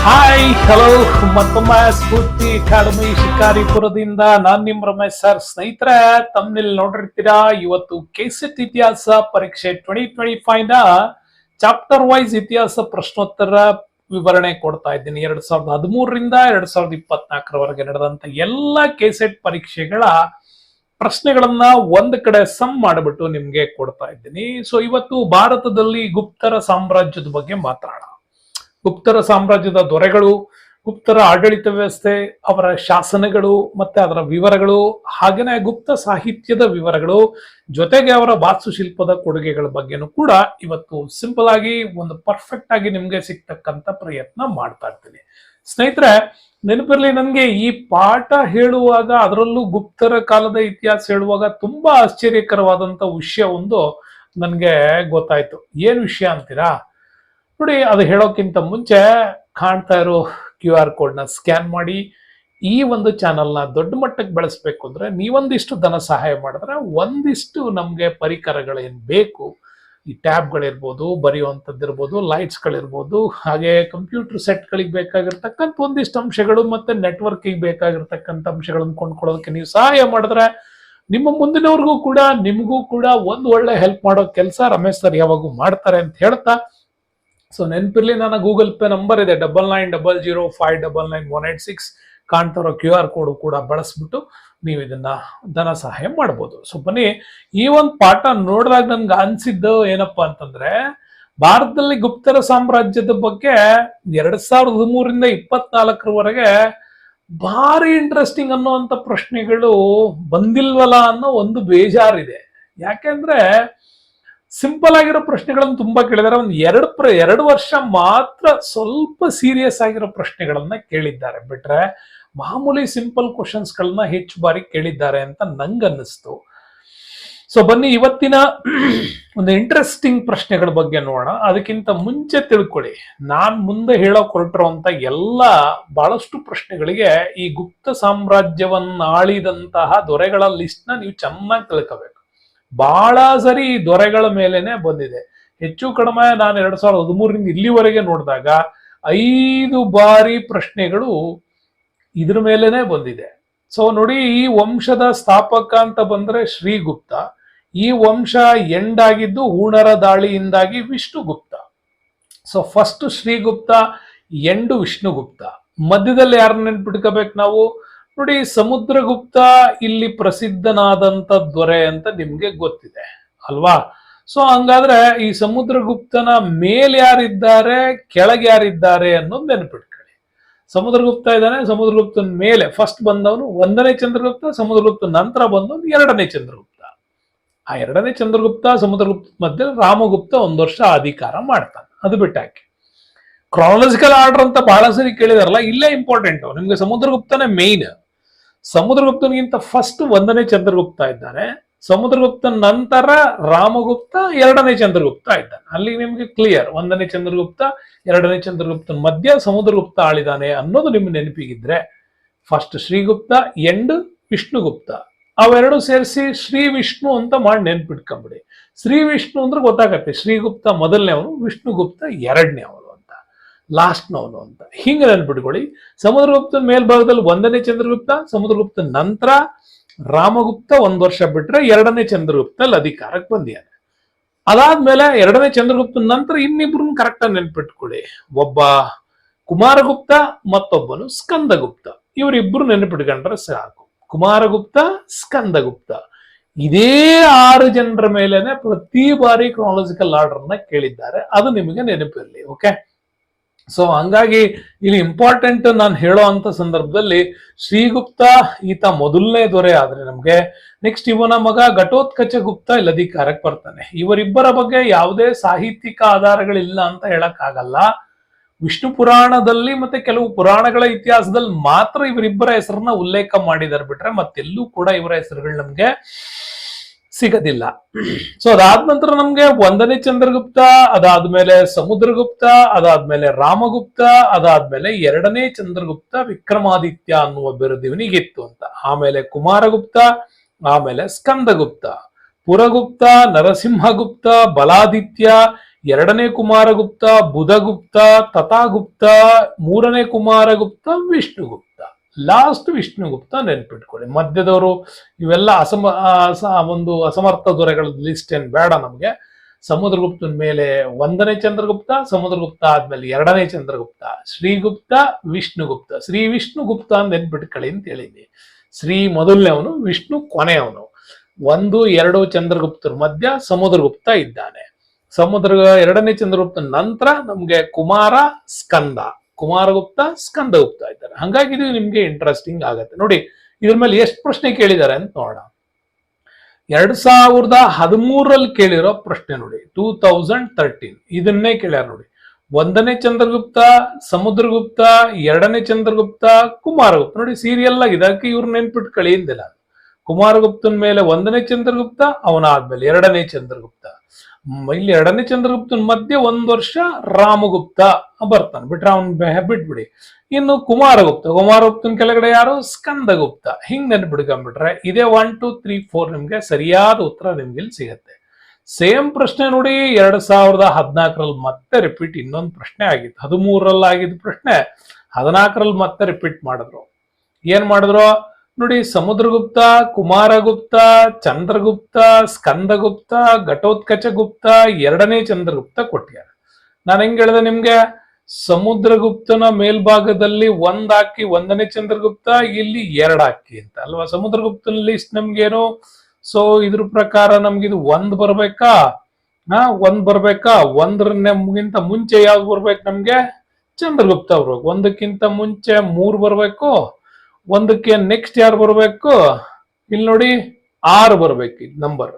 Hi hello, ಮತ್ತೊಮ್ಮೆ ಸ್ಫೂರ್ತಿ academy ಶಿಕಾರಿಪುರದಿಂದ ನಾನ್ ನಿಮ್ Ramesh sir. ಸ್ನೇಹಿತರೆ, ತಮ್ಮಲ್ಲಿ ನೋಡಿರ್ತೀರಾ, ಇವತ್ತು ಕೆಸೆಟ್ ಇತಿಹಾಸ ಪರೀಕ್ಷೆ 2025 ನ ಚಾಪ್ಟರ್ ವೈಸ್ ಇತಿಹಾಸ ಪ್ರಶ್ನೋತ್ತರ ವಿವರಣೆ ಕೊಡ್ತಾ ಇದ್ದೀನಿ. 2013ರಿಂದ 2024ರವರೆಗೆ ನಡೆದಂತ ಎಲ್ಲ ಕೆಸೆಟ್ ಪರೀಕ್ಷೆಗಳ ಪ್ರಶ್ನೆಗಳನ್ನ ಒಂದ್ ಕಡೆ ಸಮ್ ಮಾಡಿಬಿಟ್ಟು ನಿಮ್ಗೆ ಕೊಡ್ತಾ ಇದ್ದೀನಿ. ಸೊ ಇವತ್ತು ಭಾರತದಲ್ಲಿ ಗುಪ್ತರ ಸಾಮ್ರಾಜ್ಯದ ಬಗ್ಗೆ ಮಾತಾಡೋಣ. ಗುಪ್ತರ ಸಾಮ್ರಾಜ್ಯದ ದೊರೆಗಳು, ಗುಪ್ತರ ಆಡಳಿತ ವ್ಯವಸ್ಥೆ, ಅವರ ಶಾಸನಗಳು ಮತ್ತೆ ಅದರ ವಿವರಗಳು, ಹಾಗೇನೆ ಗುಪ್ತ ಸಾಹಿತ್ಯದ ವಿವರಗಳು, ಜೊತೆಗೆ ಅವರ ವಾಸ್ತುಶಿಲ್ಪದ ಕೊಡುಗೆಗಳ ಬಗ್ಗೆನೂ ಕೂಡ ಇವತ್ತು ಸಿಂಪಲ್ ಆಗಿ ಒಂದು ಪರ್ಫೆಕ್ಟ್ ಆಗಿ ನಿಮ್ಗೆ ಸಿಗ್ತಕ್ಕಂತ ಪ್ರಯತ್ನ ಮಾಡ್ತಾ ಇರ್ತೀನಿ. ಸ್ನೇಹಿತರೆ, ನೆನಪಿರ್ಲಿ, ನನ್ಗೆ ಈ ಪಾಠ ಹೇಳುವಾಗ, ಅದರಲ್ಲೂ ಗುಪ್ತರ ಕಾಲದ ಇತಿಹಾಸ ಹೇಳುವಾಗ ತುಂಬಾ ಆಶ್ಚರ್ಯಕರವಾದಂತ ವಿಷಯ ಒಂದು ನನ್ಗೆ ಗೊತ್ತಾಯ್ತು. ಏನ್ ವಿಷಯ ಅಂತೀರಾ? ನೋಡಿ, ಅದು ಹೇಳೋಕ್ಕಿಂತ ಮುಂಚೆ ಕಾಣ್ತಾ ಇರೋ QR ಕೋಡ್ನ ಸ್ಕ್ಯಾನ್ ಮಾಡಿ ಈ ಒಂದು ಚಾನಲ್ನ ದೊಡ್ಡ ಮಟ್ಟಕ್ಕೆ ಬೆಳೆಸ್ಬೇಕು ಅಂದ್ರೆ ನೀವೊಂದಿಷ್ಟು ಧನ ಸಹಾಯ ಮಾಡಿದ್ರೆ ಒಂದಿಷ್ಟು ನಮ್ಗೆ ಪರಿಕರಗಳೇನ್ ಬೇಕು, ಈ ಟ್ಯಾಬ್ಗಳಿರ್ಬೋದು, ಬರೆಯುವಂಥದ್ದಿರ್ಬೋದು, ಲೈಟ್ಸ್ಗಳಿರ್ಬೋದು, ಹಾಗೆ ಕಂಪ್ಯೂಟರ್ ಸೆಟ್ಗಳಿಗೆ ಬೇಕಾಗಿರ್ತಕ್ಕಂಥ ಒಂದಿಷ್ಟು ಅಂಶಗಳು ಮತ್ತೆ ನೆಟ್ವರ್ಕಿಗೆ ಬೇಕಾಗಿರ್ತಕ್ಕಂಥ ಅಂಶಗಳನ್ನು ಕೊಂಡ್ಕೊಳ್ಳೋದಕ್ಕೆ ನೀವು ಸಹಾಯ ಮಾಡಿದ್ರೆ ನಿಮ್ಮ ಮುಂದಿನವ್ರಿಗೂ ಕೂಡ ನಿಮಗೂ ಕೂಡ ಒಂದು ಒಳ್ಳೆ ಹೆಲ್ಪ್ ಮಾಡೋ ಕೆಲಸ ರಮೇಶ್ ಸರ್ ಯಾವಾಗೂ ಮಾಡ್ತಾರೆ ಅಂತ ಹೇಳ್ತಾ, ಸೊ ನೆನಪಿರ್ಲಿ, ನನ್ನ ಗೂಗಲ್ ಪೇ ನಂಬರ್ ಇದೆ 9900599186. ಕಾಣ್ತಾ ಇರೋ QR ಕೋಡ್ ಕೂಡ ಬಳಸ್ಬಿಟ್ಟು ನೀವು ಇದನ್ನ ಧನ ಸಹಾಯ ಮಾಡ್ಬೋದು. ಸೊ ಬನ್ನಿ, ಈ ಒಂದು ಪಾಠ ನೋಡಿದಾಗ ನನ್ಗೆ ಅನ್ಸಿದ್ದು ಏನಪ್ಪಾ ಅಂತಂದ್ರೆ, ಭಾರತದಲ್ಲಿ ಗುಪ್ತರ ಸಾಮ್ರಾಜ್ಯದ ಬಗ್ಗೆ 2013ರಿಂದ 2024ರವರೆಗೆ ಭಾರಿ ಇಂಟ್ರೆಸ್ಟಿಂಗ್ ಅನ್ನುವಂತ ಪ್ರಶ್ನೆಗಳು ಬಂದಿಲ್ವಲ್ಲ ಅನ್ನೋ ಒಂದು ಬೇಜಾರಿದೆ. ಯಾಕೆಂದ್ರೆ ಸಿಂಪಲ್ ಆಗಿರೋ ಪ್ರಶ್ನೆಗಳನ್ನು ತುಂಬಾ ಕೇಳಿದ್ದಾರೆ. ಒಂದು ಎರಡು ವರ್ಷ ಮಾತ್ರ ಸ್ವಲ್ಪ ಸೀರಿಯಸ್ ಆಗಿರೋ ಪ್ರಶ್ನೆಗಳನ್ನ ಕೇಳಿದ್ದಾರೆ. ಬಿಟ್ರೆ ಮಾಮೂಲಿ ಸಿಂಪಲ್ ಕ್ವಶನ್ಸ್ ಗಳನ್ನ ಹೆಚ್ಚು ಬಾರಿ ಕೇಳಿದ್ದಾರೆ ಅಂತ ನಂಗನ್ನಿಸ್ತು. ಸೊ ಬನ್ನಿ, ಇವತ್ತಿನ ಒಂದು ಇಂಟ್ರೆಸ್ಟಿಂಗ್ ಪ್ರಶ್ನೆಗಳ ಬಗ್ಗೆ ನೋಡೋಣ. ಅದಕ್ಕಿಂತ ಮುಂಚೆ ತಿಳ್ಕೊಳ್ಳಿ, ನಾನ್ ಮುಂದೆ ಹೇಳೋಕ್ ಹೊರಟಿರುವಂತ ಎಲ್ಲ ಬಹಳಷ್ಟು ಪ್ರಶ್ನೆಗಳಿಗೆ ಈ ಗುಪ್ತ ಸಾಮ್ರಾಜ್ಯವನ್ನ ಆಳಿದಂತಹ ದೊರೆಗಳ ಲಿಸ್ಟ್ ನ ನೀವು ಚೆನ್ನಾಗಿ ತಿಳ್ಕೋಬೇಕು. ಬಹಳ ಸರಿ ಈ ದೊರೆಗಳ ಮೇಲೆನೆ ಬಂದಿದೆ. ಹೆಚ್ಚು ಕಡಿಮೆ ನಾನು 2013ರಿಂದ ಇಲ್ಲಿವರೆಗೆ ನೋಡಿದಾಗ 5 ಬಾರಿ ಪ್ರಶ್ನೆಗಳು ಇದ್ರ ಮೇಲೆನೆ ಬಂದಿದೆ. ಸೊ ನೋಡಿ, ಈ ವಂಶದ ಸ್ಥಾಪಕ ಅಂತ ಬಂದ್ರೆ ಶ್ರೀಗುಪ್ತ. ಈ ವಂಶ ಎಂಡ್ ಆಗಿದ್ದು ಹೂಣರ ದಾಳಿಯಿಂದಾಗಿ Vishnugupta. So first Shrigupta, end Vishnugupta. ಮಧ್ಯದಲ್ಲಿ ಯಾರನ್ನ ನೆನ್ಪಿಟ್ಕೋಬೇಕು ನಾವು? ನೋಡಿ, ಸಮುದ್ರಗುಪ್ತ ಇಲ್ಲಿ ಪ್ರಸಿದ್ಧನಾದಂತ ದೊರೆ ಅಂತ ನಿಮ್ಗೆ ಗೊತ್ತಿದೆ ಅಲ್ವಾ? ಸೊ ಹಂಗಾದ್ರೆ ಈ ಸಮುದ್ರಗುಪ್ತನ ಮೇಲೆ ಯಾರಿದ್ದಾರೆ, ಕೆಳಗೆ ಯಾರಿದ್ದಾರೆ ಅನ್ನೋದು ನೆನಪಿಟ್ಕೊಳ್ಳಿ. ಸಮುದ್ರಗುಪ್ತ ಇದ್ದಾನೆ, ಸಮುದ್ರಗುಪ್ತನ ಮೇಲೆ ಫಸ್ಟ್ ಬಂದವನು 1ನೇ ಚಂದ್ರಗುಪ್ತ, ಸಮುದ್ರಗುಪ್ತ ನಂತರ ಬಂದವನು 2ನೇ ಚಂದ್ರಗುಪ್ತ. ಆ 2ನೇ ಚಂದ್ರಗುಪ್ತ ಸಮುದ್ರಗುಪ್ತ ಮಧ್ಯೆ ರಾಮಗುಪ್ತ 1 ವರ್ಷ ಅಧಿಕಾರ ಮಾಡ್ತಾನೆ. ಅದು ಬಿಟ್ಟಾಕಿ ಕ್ರಾನಲಾಜಿಕಲ್ ಆರ್ಡರ್ ಅಂತ ಬಹಳ ಸರಿ ಕೇಳಿದಾರಲ್ಲ, ಇಲ್ಲೇ ಇಂಪಾರ್ಟೆಂಟ್. ನಿಮ್ಗೆ ಸಮುದ್ರಗುಪ್ತನೇ ಮೇನ್. ಸಮುದ್ರಗುಪ್ತನಿಗಿಂತ ಫಸ್ಟ್ 1ನೇ ಚಂದ್ರಗುಪ್ತ ಇದ್ದಾನೆ, ಸಮುದ್ರಗುಪ್ತ ನಂತರ ರಾಮಗುಪ್ತ 2ನೇ ಚಂದ್ರಗುಪ್ತ ಇದ್ದಾನೆ. ಅಲ್ಲಿ ನಿಮ್ಗೆ ಕ್ಲಿಯರ್, 1ನೇ ಚಂದ್ರಗುಪ್ತ 2ನೇ ಚಂದ್ರಗುಪ್ತನ ಮಧ್ಯ ಸಮುದ್ರಗುಪ್ತ ಆಳಿದಾನೆ ಅನ್ನೋದು ನಿಮ್ಗೆ ನೆನಪಿಗಿದ್ರೆ, ಫಸ್ಟ್ ಶ್ರೀಗುಪ್ತ, ಎಂಡ್ ವಿಷ್ಣುಗುಪ್ತ, ಅವೆರಡು ಸೇರಿಸಿ ಶ್ರೀ ವಿಷ್ಣು ಅಂತ ಮಾಡಿ ನೆನ್ಪಿಟ್ಕೊಂಬಿಡಿ. ಶ್ರೀ ವಿಷ್ಣು ಅಂದ್ರೆ ಗೊತ್ತಾಗತ್ತೆ, ಶ್ರೀಗುಪ್ತ ಮೊದಲನೇವನು, ವಿಷ್ಣುಗುಪ್ತ 2ನೇವನು ಅಂತ, ಲಾಸ್ಟ್ನವನು ಅಂತ. ಹಿಂಗ ನೆನ್ಪಿಟ್ಕೊಳ್ಳಿ. ಸಮುದ್ರಗುಪ್ತನ ಮೇಲ್ಭಾಗದಲ್ಲಿ 1ನೇ ಚಂದ್ರಗುಪ್ತ, ಸಮುದ್ರಗುಪ್ತ ನಂತರ ರಾಮಗುಪ್ತ 1 ವರ್ಷ ಬಿಟ್ರೆ 2ನೇ ಚಂದ್ರಗುಪ್ತಲ್ಲಿ ಅಧಿಕಾರಕ್ಕೆ ಬಂದಿಯಾನೆ. ಅದಾದ್ಮೇಲೆ 2ನೇ ಚಂದ್ರಗುಪ್ತನ ನಂತರ ಇನ್ನಿಬ್ರನ್ನ ಕರೆಕ್ಟ್ ಆಗಿ ನೆನ್ಪಿಟ್ಕೊಳ್ಳಿ. ಒಬ್ಬ ಕುಮಾರಗುಪ್ತ, ಮತ್ತೊಬ್ಬನು ಸ್ಕಂದಗುಪ್ತ. ಇವರಿಬ್ರು ನೆನಪಿಟ್ಕೊಂಡ್ರೆ ಸಾಕು. ಕುಮಾರಗುಪ್ತ, ಸ್ಕಂದಗುಪ್ತ, ಇದೇ 6 ಜನರ ಮೇಲೆನೆ ಪ್ರತಿ ಬಾರಿ ಕ್ರಾನಲಾಜಿಕಲ್ ಆರ್ಡರ್ ನ ಕೇಳಿದ್ದಾರೆ. ಅದು ನಿಮಗೆ ನೆನಪಿರಲಿ. ಓಕೆ, ಸೊ ಹಂಗಾಗಿ ಇಲ್ಲಿ ಇಂಪಾರ್ಟೆಂಟ್ ನಾನು ಹೇಳೋ ಅಂತ ಸಂದರ್ಭದಲ್ಲಿ ಶ್ರೀಗುಪ್ತ ಈತ ಮೊದಲನೇ ದೊರೆ ಆದ್ರೆ ನಮ್ಗೆ ನೆಕ್ಸ್ಟ್ ಇವನ ಮಗ ಘಟೋತ್ಕಚ ಗುಪ್ತ ಇಲ್ಲಿ ಅಧಿಕಾರಕ್ಕೆ ಬರ್ತಾನೆ. ಇವರಿಬ್ಬರ ಬಗ್ಗೆ ಯಾವುದೇ ಸಾಹಿತ್ಯಿಕ ಆಧಾರಗಳಿಲ್ಲ ಅಂತ ಹೇಳಕ್ ಆಗಲ್ಲ. ವಿಷ್ಣು ಪುರಾಣದಲ್ಲಿ ಮತ್ತೆ ಕೆಲವು ಪುರಾಣಗಳ ಇತಿಹಾಸದಲ್ಲಿ ಮಾತ್ರ ಇವರಿಬ್ಬರ ಹೆಸರನ್ನ ಉಲ್ಲೇಖ ಮಾಡಿದಾರೆ. ಬಿಟ್ರೆ ಮತ್ತೆಲ್ಲೂ ಕೂಡ ಇವರ ಹೆಸರುಗಳು ನಮ್ಗೆ ಸಿಗದಿಲ್ಲ. ಸೊ ಅದಾದ ನಂತರ ನಮ್ಗೆ 1ನೇ ಚಂದ್ರಗುಪ್ತ, ಅದಾದ್ಮೇಲೆ ಸಮುದ್ರಗುಪ್ತ, ಅದಾದ್ಮೇಲೆ ರಾಮಗುಪ್ತ, ಅದಾದ್ಮೇಲೆ 2ನೇ ಚಂದ್ರಗುಪ್ತ ವಿಕ್ರಮಾದಿತ್ಯ ಅನ್ನುವ ಬಿರುದಿವನಿಗಿತ್ತು ಅಂತ. ಆಮೇಲೆ ಕುಮಾರಗುಪ್ತ, ಆಮೇಲೆ ಸ್ಕಂದಗುಪ್ತ, ಪುರಗುಪ್ತ, ನರಸಿಂಹಗುಪ್ತ, ಬಲಾದಿತ್ಯ, ಎರಡನೇ ಕುಮಾರಗುಪ್ತ ಬುಧಗುಪ್ತ ತಥಾಗುಪ್ತ, ಮೂರನೇ ಕುಮಾರಗುಪ್ತ ವಿಷ್ಣುಗುಪ್ತ, ಲಾಸ್ಟ್ ವಿಷ್ಣುಗುಪ್ತ ನೆನ್ಪಿಟ್ಕೊಳ್ಳಿ. ಮಧ್ಯದವರು ಇವೆಲ್ಲ ಒಂದು ಅಸಮರ್ಥ ದೊರೆಗಳ ಲಿಸ್ಟ್ ಏನ್ ಬೇಡ ನಮ್ಗೆ. ಸಮುದ್ರಗುಪ್ತನ ಮೇಲೆ 1ನೇ ಚಂದ್ರಗುಪ್ತ, ಸಮುದ್ರಗುಪ್ತ ಆದ್ಮೇಲೆ 2ನೇ ಚಂದ್ರಗುಪ್ತ, ಶ್ರೀಗುಪ್ತ ವಿಷ್ಣುಗುಪ್ತ. ಶ್ರೀ ವಿಷ್ಣುಗುಪ್ತ ಅಂತ ನೆನ್ಪಿಟ್ಕೊಳ್ಳಿ ಅಂತ ಹೇಳಿದ್ವಿ. ಶ್ರೀ ಮೊದಲನೇವನು, ವಿಷ್ಣು ಕೊನೆಯವನು. 1, 2 ಚಂದ್ರಗುಪ್ತರ ಮಧ್ಯ ಸಮುದ್ರಗುಪ್ತ ಇದ್ದಾನೆ. 2ನೇ ಚಂದ್ರಗುಪ್ತನ ನಂತರ ನಮ್ಗೆ ಕುಮಾರಗುಪ್ತ ಸ್ಕಂದಗುಪ್ತ ಇದ್ದಾರೆ. ಹಂಗಾಗಿ ಇದು ನಿಮ್ಗೆ ಇಂಟ್ರೆಸ್ಟಿಂಗ್ ಆಗತ್ತೆ ನೋಡಿ. ಇದ್ರ ಮೇಲೆ ಎಷ್ಟು ಪ್ರಶ್ನೆ ಕೇಳಿದ್ದಾರೆ ಅಂತ ನೋಡೋಣ. 2013 ಕೇಳಿರೋ ಪ್ರಶ್ನೆ ನೋಡಿ, 2013 ಇದನ್ನೇ ಕೇಳ್ಯಾರ ನೋಡಿ. 1ನೇ ಚಂದ್ರಗುಪ್ತ, ಸಮುದ್ರಗುಪ್ತ, 2ನೇ ಚಂದ್ರಗುಪ್ತ, ಕುಮಾರಗುಪ್ತ. ನೋಡಿ ಸೀರಿಯಲ್ ಆಗಿದೆ, ಅದಕ್ಕೆ ಇವ್ರು ನೆನ್ಪಿಟ್ಕೊಳ್ಳಿ ಇಂದಿಲ್ಲ. ಕುಮಾರಗುಪ್ತನ ಮೇಲೆ 1ನೇ ಚಂದ್ರಗುಪ್ತ, ಅವನಾದ್ಮೇಲೆ 2ನೇ ಚಂದ್ರಗುಪ್ತ. ಇಲ್ಲಿ 2ನೇ ಚಂದ್ರಗುಪ್ತನ ಮಧ್ಯೆ 1 ವರ್ಷ ರಾಮಗುಪ್ತ ಬರ್ತಾನೆ, ಬಿಟ್ರೆ ಅವನ್ ಬಿಟ್ಬಿಡಿ. ಇನ್ನು ಕುಮಾರಗುಪ್ತನ ಕೆಳಗಡೆ ಯಾರು? ಸ್ಕಂದಗುಪ್ತ. ಹಿಂಗ್ ನೆನ್ಪಿಡ್ಕೊಂಡ್ಬಿಟ್ರೆ ಇದೇ 1, 2, 3, 4 ನಿಮ್ಗೆ ಸರಿಯಾದ ಉತ್ತರ ನಿಮ್ಗೆ ಇಲ್ಲಿ ಸಿಗತ್ತೆ. ಸೇಮ್ ಪ್ರಶ್ನೆ ನೋಡಿ 2014 ಮತ್ತೆ ರಿಪೀಟ್ ಇನ್ನೊಂದು ಪ್ರಶ್ನೆ ಆಗಿತ್ತು. 13 ಆಗಿದ್ದ ಪ್ರಶ್ನೆ 14 ಮತ್ತೆ ರಿಪೀಟ್ ಮಾಡಿದ್ರು. ಏನ್ ಮಾಡಿದ್ರು ನೋಡಿ, ಸಮುದ್ರಗುಪ್ತ, ಕುಮಾರಗುಪ್ತ, ಚಂದ್ರಗುಪ್ತ, ಸ್ಕಂದಗುಪ್ತ, ಘಟೋತ್ಕಚಗುಪ್ತ, 2ನೇ ಚಂದ್ರಗುಪ್ತ ಕೊಟ್ಟಿದ್ದಾರೆ. ನಾನು ಹೆಂಗ್ ಹೇಳಿದೆ ನಿಮ್ಗೆ, ಸಮುದ್ರಗುಪ್ತನ ಮೇಲ್ಭಾಗದಲ್ಲಿ 1 ಹಾಕಿ 1ನೇ ಚಂದ್ರಗುಪ್ತ, ಇಲ್ಲಿ 2 ಹಾಕಿ ಅಂತ ಅಲ್ವಾ. ಸಮುದ್ರಗುಪ್ತನ ಲಿಸ್ಟ್ ನಮ್ಗೇನು, ಸೊ ಇದ್ರ ಪ್ರಕಾರ ನಮ್ಗಿದು 1 ಬರ್ಬೇಕಾ, 1 ಬರ್ಬೇಕಾ. 1ಗಿಂತ ಮುಂಚೆ ಯಾವ್ದು ಬರ್ಬೇಕು ನಮ್ಗೆ? ಚಂದ್ರಗುಪ್ತ ಬರ್ಬೇಕು. 1ಕ್ಕಿಂತ ಮುಂಚೆ 3 ಬರ್ಬೇಕು. 1ಕ್ಕೆ ನೆಕ್ಸ್ಟ್ ಯಾರು ಬರ್ಬೇಕು? ಇಲ್ಲಿ ನೋಡಿ 6 ಬರ್ಬೇಕು ಇದು ನಂಬರ್.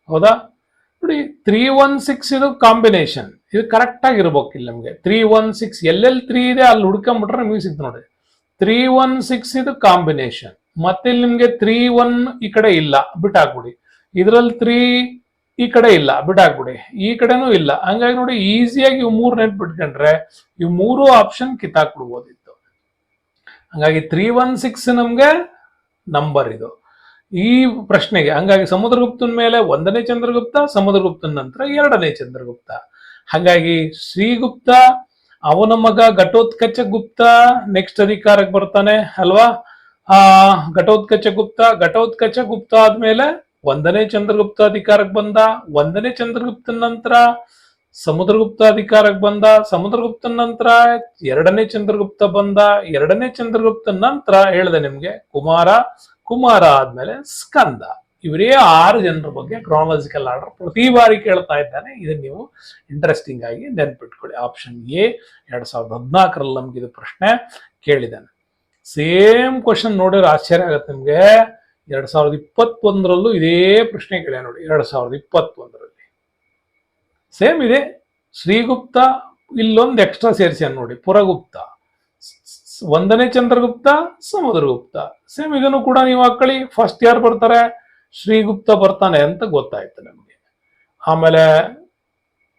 ಹೌದಾ ನೋಡಿ, 316 ಇದು ಕಾಂಬಿನೇಷನ್, ಇದು ಕರೆಕ್ಟ್ ಆಗಿರ್ಬೇಕು. ಇಲ್ಲಿ ನಮ್ಗೆ 316 ಎಲ್ಲೆಲ್ಲಿ 3 ಇದೆ ಅಲ್ಲಿ ಹುಡ್ಕೊಂಡ್ಬಿಟ್ರೆ ನಿಮ್ಗೆ ಸಿಗ್ತು ನೋಡಿ. 316 ಇದು ಕಾಂಬಿನೇಷನ್. ಮತ್ತೆ ಇಲ್ಲಿ ನಿಮ್ಗೆ 31 ಈ ಕಡೆ ಇಲ್ಲ, ಬಿಟ್ಟಾಕ್ಬಿಡಿ. ಇದ್ರಲ್ಲಿ 3 ಈ ಕಡೆ ಇಲ್ಲ, ಬಿಟ್ಟಾಕ್ಬಿಡಿ. ಈ ಕಡೆನೂ ಇಲ್ಲ. ಹಂಗಾಗಿ ನೋಡಿ ಈಸಿಯಾಗಿ ಇವು 3 ನೆನ್ಪಿಟ್ಕೊಂಡ್ರೆ ಇವು 3 ಆಪ್ಷನ್ ಕಿತ್ತಾಕ್ಬಿಡ್ಬೋದಿತ್ತು. ಹಂಗಾಗಿ 316 ನಮ್ಗೆ ನಂಬರ್ ಇದು ಈ ಪ್ರಶ್ನೆಗೆ. ಹಂಗಾಗಿ ಸಮುದ್ರಗುಪ್ತನ ಮೇಲೆ 1ನೇ ಚಂದ್ರಗುಪ್ತ, ಸಮುದ್ರಗುಪ್ತನ ನಂತರ 2ನೇ ಚಂದ್ರಗುಪ್ತ. ಹಾಗಾಗಿ ಶ್ರೀಗುಪ್ತ, ಅವನ ಮಗ ಘಟೋತ್ಕಚಗುಪ್ತ ನೆಕ್ಸ್ಟ್ ಅಧಿಕಾರಕ್ಕೆ ಬರ್ತಾನೆ ಅಲ್ವಾ. ಘಟೋತ್ಕಚಗುಪ್ತ ಆದ್ಮೇಲೆ 1ನೇ ಚಂದ್ರಗುಪ್ತ ಅಧಿಕಾರಕ್ಕೆ ಬಂದ. 1ನೇ ಚಂದ್ರಗುಪ್ತನ ನಂತರ ಸಮುದ್ರಗುಪ್ತ ಅಧಿಕಾರಕ್ಕೆ ಬಂದ. ಸಮುದ್ರಗುಪ್ತನ ನಂತರ 2ನೇ ಚಂದ್ರಗುಪ್ತ ಬಂದ. 2ನೇ ಚಂದ್ರಗುಪ್ತನ ನಂತರ ಹೇಳಿದೆ ನಿಮ್ಗೆ ಕುಮಾರ ಆದ್ಮೇಲೆ ಸ್ಕಂದ. ಇವರೇ 6 ಜನರ ಬಗ್ಗೆ ಕ್ರಾನಲಾಜಿಕಲ್ ಆರ್ಡರ್ ಪ್ರತಿ ಬಾರಿ ಕೇಳ್ತಾ ಇದ್ದಾನೆ. ಇದನ್ನ ನೀವು ಇಂಟ್ರೆಸ್ಟಿಂಗ್ ಆಗಿ ನೆನ್ಪಿಟ್ಕೊಳ್ಳಿ. ಆಪ್ಷನ್ ಎ 2014 ನಮ್ಗೆ ಇದು ಪ್ರಶ್ನೆ ಕೇಳಿದ್ದಾನೆ. ಸೇಮ್ ಕ್ವಶನ್ ನೋಡಿದ್ರೆ ಆಶ್ಚರ್ಯ ಆಗತ್ತೆ ನಿಮ್ಗೆ. 2021 ಇದೇ ಪ್ರಶ್ನೆ ಕೇಳ ನೋಡಿ. 2021 ಸೇಮ್ ಇದೆ. ಶ್ರೀಗುಪ್ತ ಇಲ್ಲೊಂದು ಎಕ್ಸ್ಟ್ರಾ ಸೇರಿಸಿ ನೋಡಿ, ಪುರಗುಪ್ತ, 1ನೇ ಚಂದ್ರಗುಪ್ತ, ಸಮುದ್ರಗುಪ್ತ. ಸೇಮ್ ಇದನ್ನು ಕೂಡ ನೀವು ಹಾಕೊಳ್ಳಿ. ಫಸ್ಟ್ ಯಾರು ಬರ್ತಾರೆ? ಶ್ರೀಗುಪ್ತ ಬರ್ತಾನೆ ಅಂತ ಗೊತ್ತಾಯ್ತು ನಮಗೆ. ಆಮೇಲೆ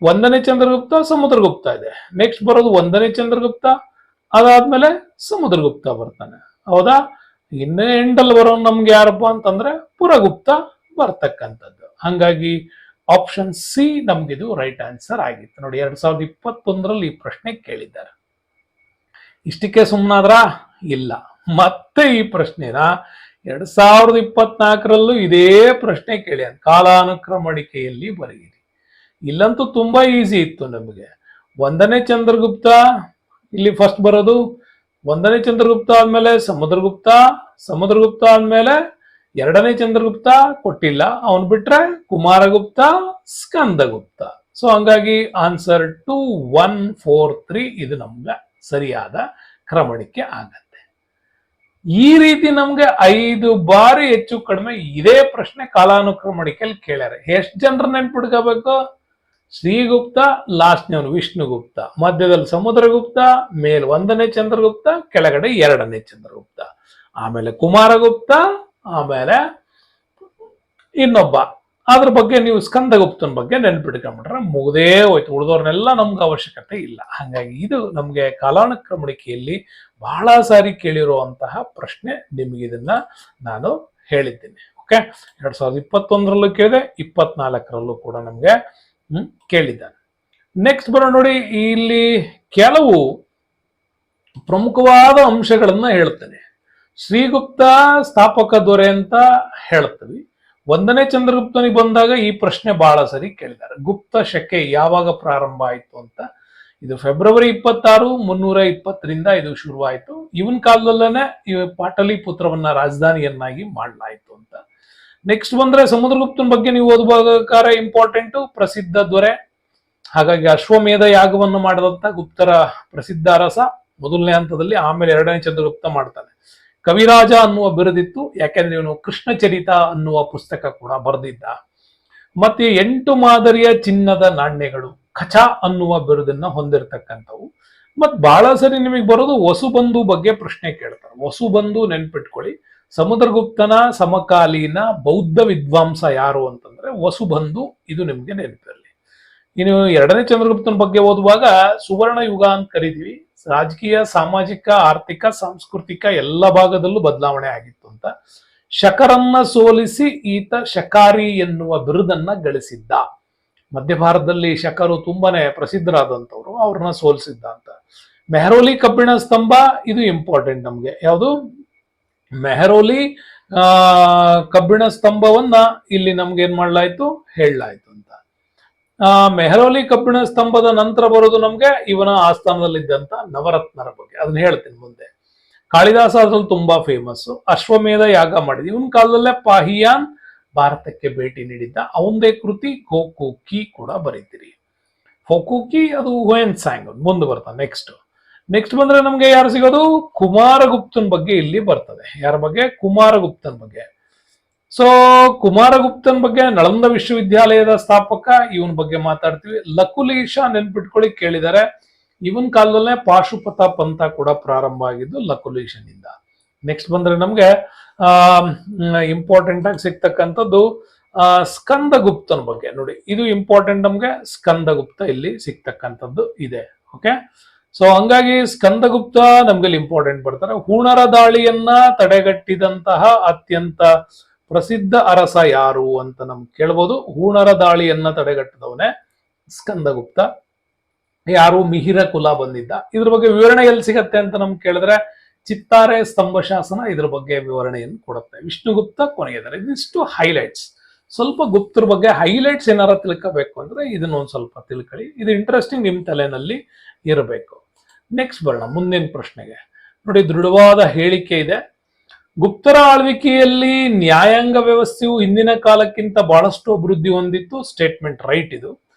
1ನೇ ಚಂದ್ರಗುಪ್ತ, ಸಮುದ್ರಗುಪ್ತ ಇದೆ. ನೆಕ್ಸ್ಟ್ ಬರೋದು 1ನೇ ಚಂದ್ರಗುಪ್ತ, ಅದಾದ್ಮೇಲೆ ಸಮುದ್ರಗುಪ್ತ ಬರ್ತಾನೆ. ಹೌದಾ? ಇನ್ನೇ ಎಂಡಲ್ಲಿ ಬರೋ ನಮ್ಗೆ ಯಾರಪ್ಪ ಅಂತಂದ್ರೆ ಪುರಗುಪ್ತ ಬರ್ತಕ್ಕಂಥದ್ದು. ಹಂಗಾಗಿ ಆಪ್ಷನ್ ಸಿ ನಮ್ಗಿದು ರೈಟ್ ಆನ್ಸರ್ ಆಗಿತ್ತು ನೋಡಿ. 2021 ಈ ಪ್ರಶ್ನೆ ಕೇಳಿದ್ದಾರೆ. ಇಷ್ಟಕ್ಕೆ ಸುಮ್ಮನಾದ್ರ? ಇಲ್ಲ. ಮತ್ತೆ ಈ ಪ್ರಶ್ನೆನ 2024 ಇದೇ ಪ್ರಶ್ನೆ ಕೇಳಿ ಕಾಲಾನುಕ್ರಮಣಿಕೆಯಲ್ಲಿ ಬರೆಯಿರಿ. ಇಲ್ಲಂತೂ ತುಂಬಾ ಈಸಿ ಇತ್ತು ನಮಗೆ. 1ನೇ ಚಂದ್ರಗುಪ್ತ ಇಲ್ಲಿ ಫಸ್ಟ್ ಬರೋದು. 1ನೇ ಚಂದ್ರಗುಪ್ತ ಆದ್ಮೇಲೆ ಸಮುದ್ರಗುಪ್ತ ಆದ್ಮೇಲೆ 2ನೇ ಚಂದ್ರಗುಪ್ತ ಕೊಟ್ಟಿಲ್ಲ, ಅವನ್ ಬಿಟ್ರೆ ಕುಮಾರಗುಪ್ತ, ಸ್ಕಂದಗುಪ್ತ. ಸೊ ಹಂಗಾಗಿ ಆನ್ಸರ್ 2, 1, 4, 3 ಇದು ನಮ್ಗೆ ಸರಿಯಾದ ಕ್ರಮಣಿಕೆ ಆಗತ್ತೆ. ಈ ರೀತಿ ನಮ್ಗೆ 5 ಬಾರಿ ಹೆಚ್ಚು ಕಡಿಮೆ ಇದೇ ಪ್ರಶ್ನೆ ಕಾಲಾನುಕ್ರಮಣಿಕೆಯಲ್ಲಿ ಕೇಳ್ಯಾರೆ. ಎಷ್ಟು ಜನರ ನೆನ್ಪಿಡ್ಕೋಬೇಕು? ಶ್ರೀಗುಪ್ತ, ಲಾಸ್ಟ್ನವನು ವಿಷ್ಣುಗುಪ್ತ, ಮಧ್ಯದಲ್ಲಿ ಸಮುದ್ರಗುಪ್ತ, ಮೇಲ್ 1ನೇ ಚಂದ್ರಗುಪ್ತ, ಕೆಳಗಡೆ 2ನೇ ಚಂದ್ರಗುಪ್ತ, ಆಮೇಲೆ ಕುಮಾರಗುಪ್ತ, ಆಮೇಲೆ ಇನ್ನೊಬ್ಬ. ಅದ್ರ ಬಗ್ಗೆ ನೀವು ಸ್ಕಂದಗುಪ್ತನ ಬಗ್ಗೆ ನೆನ್ಪಿಟ್ಕೊಂಡ್ಬಿಟ್ರೆ ಮುಗ್ದೇ ಹೋಯ್ತು. ಉಳಿದವ್ರನ್ನೆಲ್ಲ ನಮ್ಗೆ ಅವಶ್ಯಕತೆ ಇಲ್ಲ. ಹಾಗಾಗಿ ಇದು ನಮ್ಗೆ ಕಾಲಾನುಕ್ರಮಣಿಕೆಯಲ್ಲಿ ಬಹಳ ಸಾರಿ ಕೇಳಿರುವಂತಹ ಪ್ರಶ್ನೆ. ನಿಮ್ಗೆ ಇದನ್ನ ನಾನು ಹೇಳಿದ್ದೀನಿ. ಓಕೆ, 2021 ಕೇಳಿದೆ, 24 ಕೂಡ ನಮ್ಗೆ ಕೇಳಿದ್ದಾನೆ. ನೆಕ್ಸ್ಟ್ ಬರೋಣ ನೋಡಿ, ಇಲ್ಲಿ ಕೆಲವು ಪ್ರಮುಖವಾದ ಅಂಶಗಳನ್ನ ಹೇಳ್ತೇನೆ. ಶ್ರೀಗುಪ್ತ ಸ್ಥಾಪಕ ದೊರೆ ಅಂತ ಹೇಳ್ತೀವಿ. 1ನೇ ಚಂದ್ರಗುಪ್ತನಿಗೆ ಬಂದಾಗ ಈ ಪ್ರಶ್ನೆ ಬಹಳ ಸರಿ ಕೇಳಿದ್ದಾರೆ, ಗುಪ್ತ ಶಕೆ ಯಾವಾಗ ಪ್ರಾರಂಭ ಆಯ್ತು ಅಂತ. ಇದು ಫೆಬ್ರವರಿ 26, 320ರಿಂದ ಇದು ಶುರುವಾಯಿತು. ಇವನ್ ಕಾಲದಲ್ಲೇನೆ ಈ ಪಾಟಲಿಪುತ್ರವನ್ನ ರಾಜಧಾನಿಯನ್ನಾಗಿ ಮಾಡಲಾಯಿತು ಅಂತ. ನೆಕ್ಸ್ಟ್ ಬಂದ್ರೆ ಸಮುದ್ರಗುಪ್ತನ ಬಗ್ಗೆ ನೀವು ಓದಬೇಕಾದ್ರೆ ಇಂಪಾರ್ಟೆಂಟ್, ಪ್ರಸಿದ್ಧ ದೊರೆ. ಹಾಗಾಗಿ ಅಶ್ವಮೇಧ ಯಾಗವನ್ನು ಮಾಡಿದಂತ ಗುಪ್ತರ ಪ್ರಸಿದ್ಧ ಅರಸ 1ನೇ ಹಂತದಲ್ಲಿ. ಆಮೇಲೆ 2ನೇ ಚಂದ್ರಗುಪ್ತ ಮಾಡ್ತಾನೆ. ಕವಿರಾಜ ಅನ್ನುವ ಬಿರುದಿತ್ತು, ಯಾಕೆಂದ್ರೆ ಇವನು ಕೃಷ್ಣಚರಿತ ಅನ್ನುವ ಪುಸ್ತಕ ಕೂಡ ಬರೆದಿದ್ದ. ಮತ್ತೆ 8 ಮಾದರಿಯ ಚಿನ್ನದ ನಾಣ್ಯಗಳು, ಖಚ ಅನ್ನುವ ಬಿರುದನ್ನ ಹೊಂದಿರತಕ್ಕಂಥವು. ಮತ್ ಬಹಳ ಸರಿ ನಿಮಗೆ ಬರೋದು ವಸುಬಂಧು ಬಗ್ಗೆ ಪ್ರಶ್ನೆ ಕೇಳ್ತಾರೆ. ವಸುಬಂಧು ನೆನ್ಪಿಟ್ಕೊಳ್ಳಿ, ಸಮುದ್ರಗುಪ್ತನ ಸಮಕಾಲೀನ ಬೌದ್ಧ ವಿದ್ವಾಂಸ ಯಾರು ಅಂತಂದ್ರೆ ವಸುಬಂಧು. ಇದು ನಿಮ್ಗೆ ನೆನಪಿರಲಿ. ಇನ್ನು 2ನೇ ಚಂದ್ರಗುಪ್ತನ ಬಗ್ಗೆ ಓದುವಾಗ ಸುವರ್ಣ ಯುಗ ಅಂತ ಕರಿತೀವಿ. ರಾಜಕೀಯ, ಸಾಮಾಜಿಕ, ಆರ್ಥಿಕ, ಸಾಂಸ್ಕೃತಿಕ ಎಲ್ಲ ಭಾಗದಲ್ಲೂ ಬದಲಾವಣೆ ಆಗಿತ್ತು ಅಂತ. ಶಕರನ್ನ ಸೋಲಿಸಿ ಈತ ಶಕಾರಿ ಎನ್ನುವ ಬಿರುದನ್ನ ಗಳಿಸಿದ್ದ. ಮಧ್ಯ ಭಾರತದಲ್ಲಿ ಶಕರು ತುಂಬಾನೇ ಪ್ರಸಿದ್ಧರಾದಂಥವ್ರು, ಅವ್ರನ್ನ ಸೋಲಿಸಿದ್ದ ಅಂತ. ಮೆಹರೋಲಿ ಕಬ್ಬಿಣ ಸ್ತಂಭ, ಇದು ಇಂಪಾರ್ಟೆಂಟ್ ನಮ್ಗೆ. ಯಾವುದು? ಮೆಹರೋಲಿ ಕಬ್ಬಿಣ ಸ್ತಂಭವನ್ನ ಇಲ್ಲಿ ನಮ್ಗೆ ಏನ್ ಮಾಡ್ಲಾಯ್ತು, ಹೇಳಲಾಯ್ತು ಅಂತ. ಮೆಹರೋಲಿ ಕಬ್ಬಿಣ ಸ್ತಂಭದ ನಂತರ ಬರೋದು ನಮ್ಗೆ ಇವನ ಆಸ್ಥಾನದಲ್ಲಿದ್ದಂತ ನವರತ್ನರ ಬಗ್ಗೆ, ಅದನ್ನ ಹೇಳ್ತೀನಿ ಮುಂದೆ. ಕಾಳಿದಾಸ ಅದ್ರಲ್ಲಿ ತುಂಬಾ ಫೇಮಸ್. ಅಶ್ವಮೇಧ ಯಾಗ ಮಾಡಿದ ಇವನ್ ಕಾಲದಲ್ಲೇ ಪಾಹಿಯಾನ್ ಭಾರತಕ್ಕೆ ಭೇಟಿ ನೀಡಿದ್ದ. ಅವಂದೇ ಕೃತಿ ಗೋಕುಕಿ ಕೂಡ ಬರೀತೀರಿ. ಫೋಕುಕಿ ಅದು ಹುಯೆನ್ ಸ್ಯಾಂಗ್ ಮುಂದೆ ಬರ್ತಾನೆ. ನೆಕ್ಸ್ಟ್ ಬಂದ್ರೆ ನಮ್ಗೆ ಯಾರು ಸಿಗೋದು? ಕುಮಾರಗುಪ್ತನ ಬಗ್ಗೆ ಇಲ್ಲಿ ಬರ್ತದೆ. ಯಾರ ಬಗ್ಗೆ? ಕುಮಾರಗುಪ್ತನ ಬಗ್ಗೆ. ಸೊ ಕುಮಾರಗುಪ್ತನ ಬಗ್ಗೆ ನಳಂದ ವಿಶ್ವವಿದ್ಯಾಲಯದ ಸ್ಥಾಪಕ, ಇವನ್ ಬಗ್ಗೆ ಮಾತಾಡ್ತೀವಿ. ಲಕುಲೀಶ ನೆನ್ಪಿಟ್ಕೊಳ್ಳಿ, ಕೇಳಿದ್ದಾರೆ. ಇವನ್ ಕಾಲದಲ್ಲೇ ಪಾಶುಪತ ಪಂಥ ಕೂಡ ಪ್ರಾರಂಭ ಆಗಿದ್ದು ಲಕುಲೀಶನಿಂದ. ನೆಕ್ಸ್ಟ್ ಬಂದ್ರೆ ನಮ್ಗೆ ಇಂಪಾರ್ಟೆಂಟ್ ಆಗಿ ಸಿಗ್ತಕ್ಕಂಥದ್ದು ಸ್ಕಂದಗುಪ್ತನ ಬಗ್ಗೆ. ನೋಡಿ, ಇದು ಇಂಪಾರ್ಟೆಂಟ್ ನಮ್ಗೆ. ಸ್ಕಂದಗುಪ್ತ ಇಲ್ಲಿ ಸಿಗ್ತಕ್ಕಂಥದ್ದು ಇದೆ. ಓಕೆ, ಸೊ ಹಂಗಾಗಿ ಸ್ಕಂದಗುಪ್ತ ನಮ್ಗೆ ಇಂಪಾರ್ಟೆಂಟ್ ಬರ್ತಾರೆ. ಹೂಣರ ದಾಳಿಯನ್ನ ತಡೆಗಟ್ಟಿದಂತಹ ಅತ್ಯಂತ ಪ್ರಸಿದ್ಧ ಅರಸ ಯಾರು ಅಂತ ನಮ್ಗೆ ಕೇಳ್ಬೋದು. ಹೂಣರ ದಾಳಿಯನ್ನ ತಡೆಗಟ್ಟಿದವನೇ ಸ್ಕಂದಗುಪ್ತ. ಯಾರು? ಮಿಹಿರ ಕುಲ ಬಂದಿದ್ದ. ಇದ್ರ ಬಗ್ಗೆ ವಿವರಣೆ ಎಲ್ಲಿ ಸಿಗತ್ತೆ ಅಂತ ನಮ್ಗೆ ಕೇಳಿದ್ರೆ ಚಿತ್ತಾರೆ ಸ್ತಂಭ ಶಾಸನ ಇದ್ರ ಬಗ್ಗೆ ವಿವರಣೆಯನ್ನು ಕೊಡುತ್ತೆ. ವಿಷ್ಣುಗುಪ್ತ ಕೊನೆಗಿದ್ದಾರೆ. ಇದಿಷ್ಟು ಹೈಲೈಟ್ಸ್. ಸ್ವಲ್ಪ ಗುಪ್ತರ ಬಗ್ಗೆ ಹೈಲೈಟ್ಸ್ ಏನಾರ ತಿಳ್ಕೋಬೇಕು ಅಂದ್ರೆ ಇದನ್ನ ಒಂದ್ ಸ್ವಲ್ಪ ತಿಳ್ಕೊಳ್ಳಿ. ಇದು ಇಂಟ್ರೆಸ್ಟಿಂಗ್, ನಿಮ್ ತಲೆನಲ್ಲಿ ಇರಬೇಕು. ನೆಕ್ಸ್ಟ್ ಬರೋಣ ಮುಂದಿನ ಪ್ರಶ್ನೆಗೆ. ನೋಡಿ, ದೃಢವಾದ ಹೇಳಿಕೆ ಇದೆ. ಗುಪ್ತರ ಆಳ್ವಿಕೆಯಲ್ಲಿ ನ್ಯಾಯಾಂಗ ವ್ಯವಸ್ಥೆಯು ಹಿಂದಿನ ಕಾಲಕ್ಕಿಂತ ಬಹಳಷ್ಟು ಅಭಿವೃದ್ಧಿ ಹೊಂದಿತ್ತು. Statement right. ಇದು